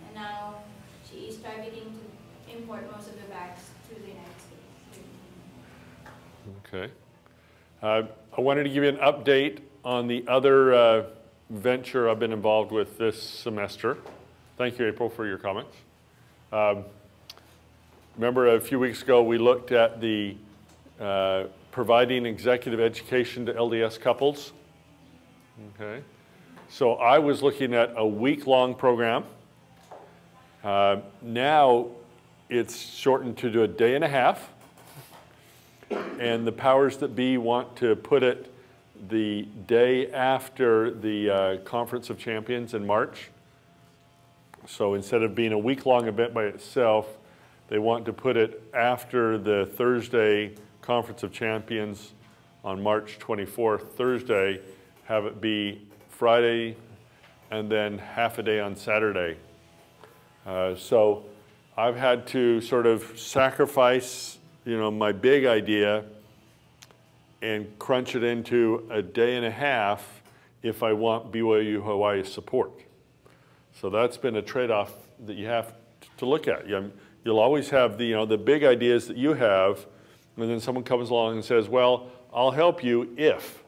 And now she is targeting to import most of the bags to the United States. Okay. I wanted to give you an update on the other venture I've been involved with this semester. Thank you, April, for your comments. Remember a few weeks ago we looked at the providing executive education to LDS couples. Okay. So I was looking at a week-long program. Now it's shortened to do a day and a half. And the powers that be want to put it the day after the Conference of Champions in March. So instead of being a week-long event by itself, they want to put it after the Thursday Conference of Champions on March 24th, Thursday, have it be Friday and then half a day on Saturday. So I've had to sort of sacrifice, my big idea and crunch it into a day and a half if I want BYU Hawaii support. So that's been a trade-off that you have to look at. You'll always have the big ideas that you have, and then someone comes along and says, well, I'll help you if.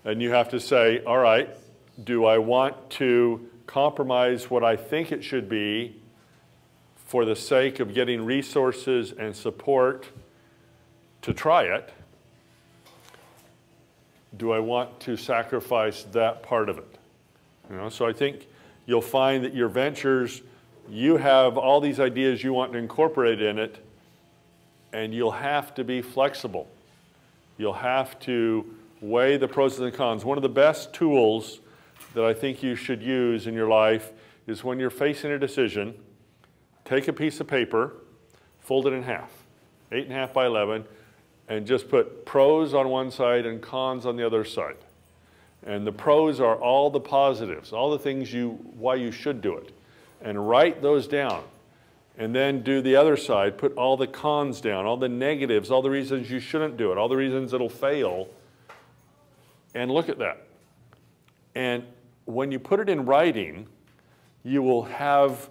And you have to say, all right, do I want to compromise what I think it should be for the sake of getting resources and support to try it? Do I want to sacrifice that part of it? So I think you'll find that your ventures, you have all these ideas you want to incorporate in it, and you'll have to be flexible. You'll have to weigh the pros and the cons. One of the best tools that I think you should use in your life is when you're facing a decision, take a piece of paper, fold it in half, 8.5 by 11, and just put pros on one side and cons on the other side. And the pros are all the positives, all the things why you should do it. And write those down. And then do the other side, put all the cons down, all the negatives, all the reasons you shouldn't do it, all the reasons it'll fail, and look at that. And when you put it in writing, you will have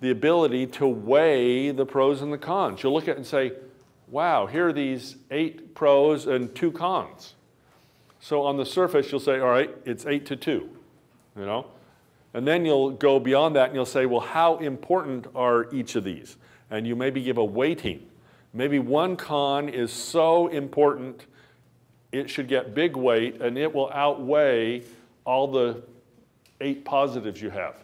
the ability to weigh the pros and the cons. You'll look at it and say, wow, here are these 8 pros and 2 cons. So on the surface, you'll say, all right, it's 8-2, And then you'll go beyond that and you'll say, well, how important are each of these? And you maybe give a weighting. Maybe one con is so important, it should get big weight and it will outweigh all the 8 positives you have.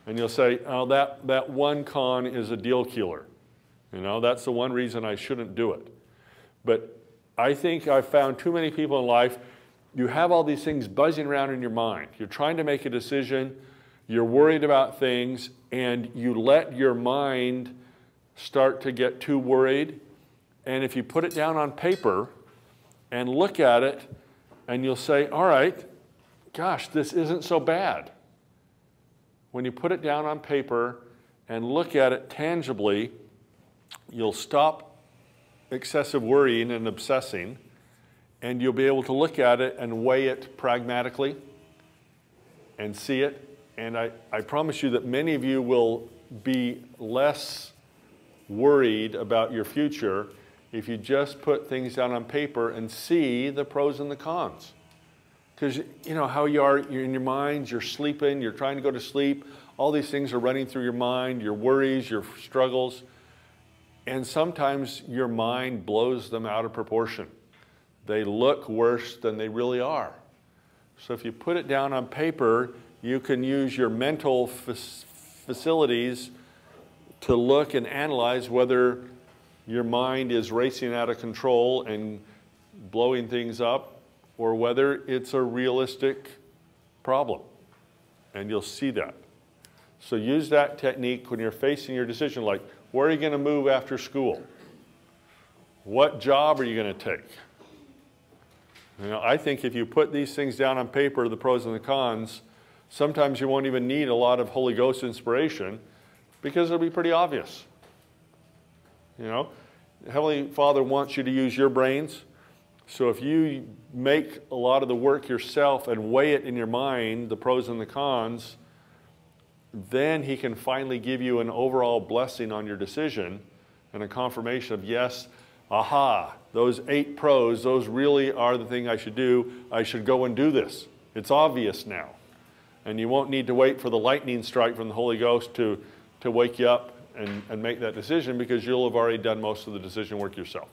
And you'll say, oh, that one con is a deal killer. That's the one reason I shouldn't do it. But I think I've found too many people in life, you have all these things buzzing around in your mind. You're trying to make a decision, you're worried about things, and you let your mind start to get too worried. And if you put it down on paper and look at it, and you'll say, all right, gosh, this isn't so bad. When you put it down on paper and look at it tangibly, you'll stop excessive worrying and obsessing, and you'll be able to look at it and weigh it pragmatically and see it. And I promise you that many of you will be less worried about your future if you just put things down on paper and see the pros and the cons. Because you know how you are, you're in your mind, you're sleeping, you're trying to go to sleep, all these things are running through your mind, your worries, your struggles, and sometimes your mind blows them out of proportion. They look worse than they really are. So if you put it down on paper, you can use your mental facilities to look and analyze whether your mind is racing out of control and blowing things up, or whether it's a realistic problem. And you'll see that. So use that technique when you're facing your decision, like, where are you going to move after school? What job are you going to take? You know, I think if you put these things down on paper, the pros and the cons, sometimes you won't even need a lot of Holy Ghost inspiration because it'll be pretty obvious. You know, Heavenly Father wants you to use your brains. So if you make a lot of the work yourself and weigh it in your mind, the pros and the cons, then He can finally give you an overall blessing on your decision and a confirmation of, yes, aha, those 8 pros, those really are the thing I should do. I should go and do this. It's obvious now. And you won't need to wait for the lightning strike from the Holy Ghost to wake you up and make that decision, because you'll have already done most of the decision work yourself.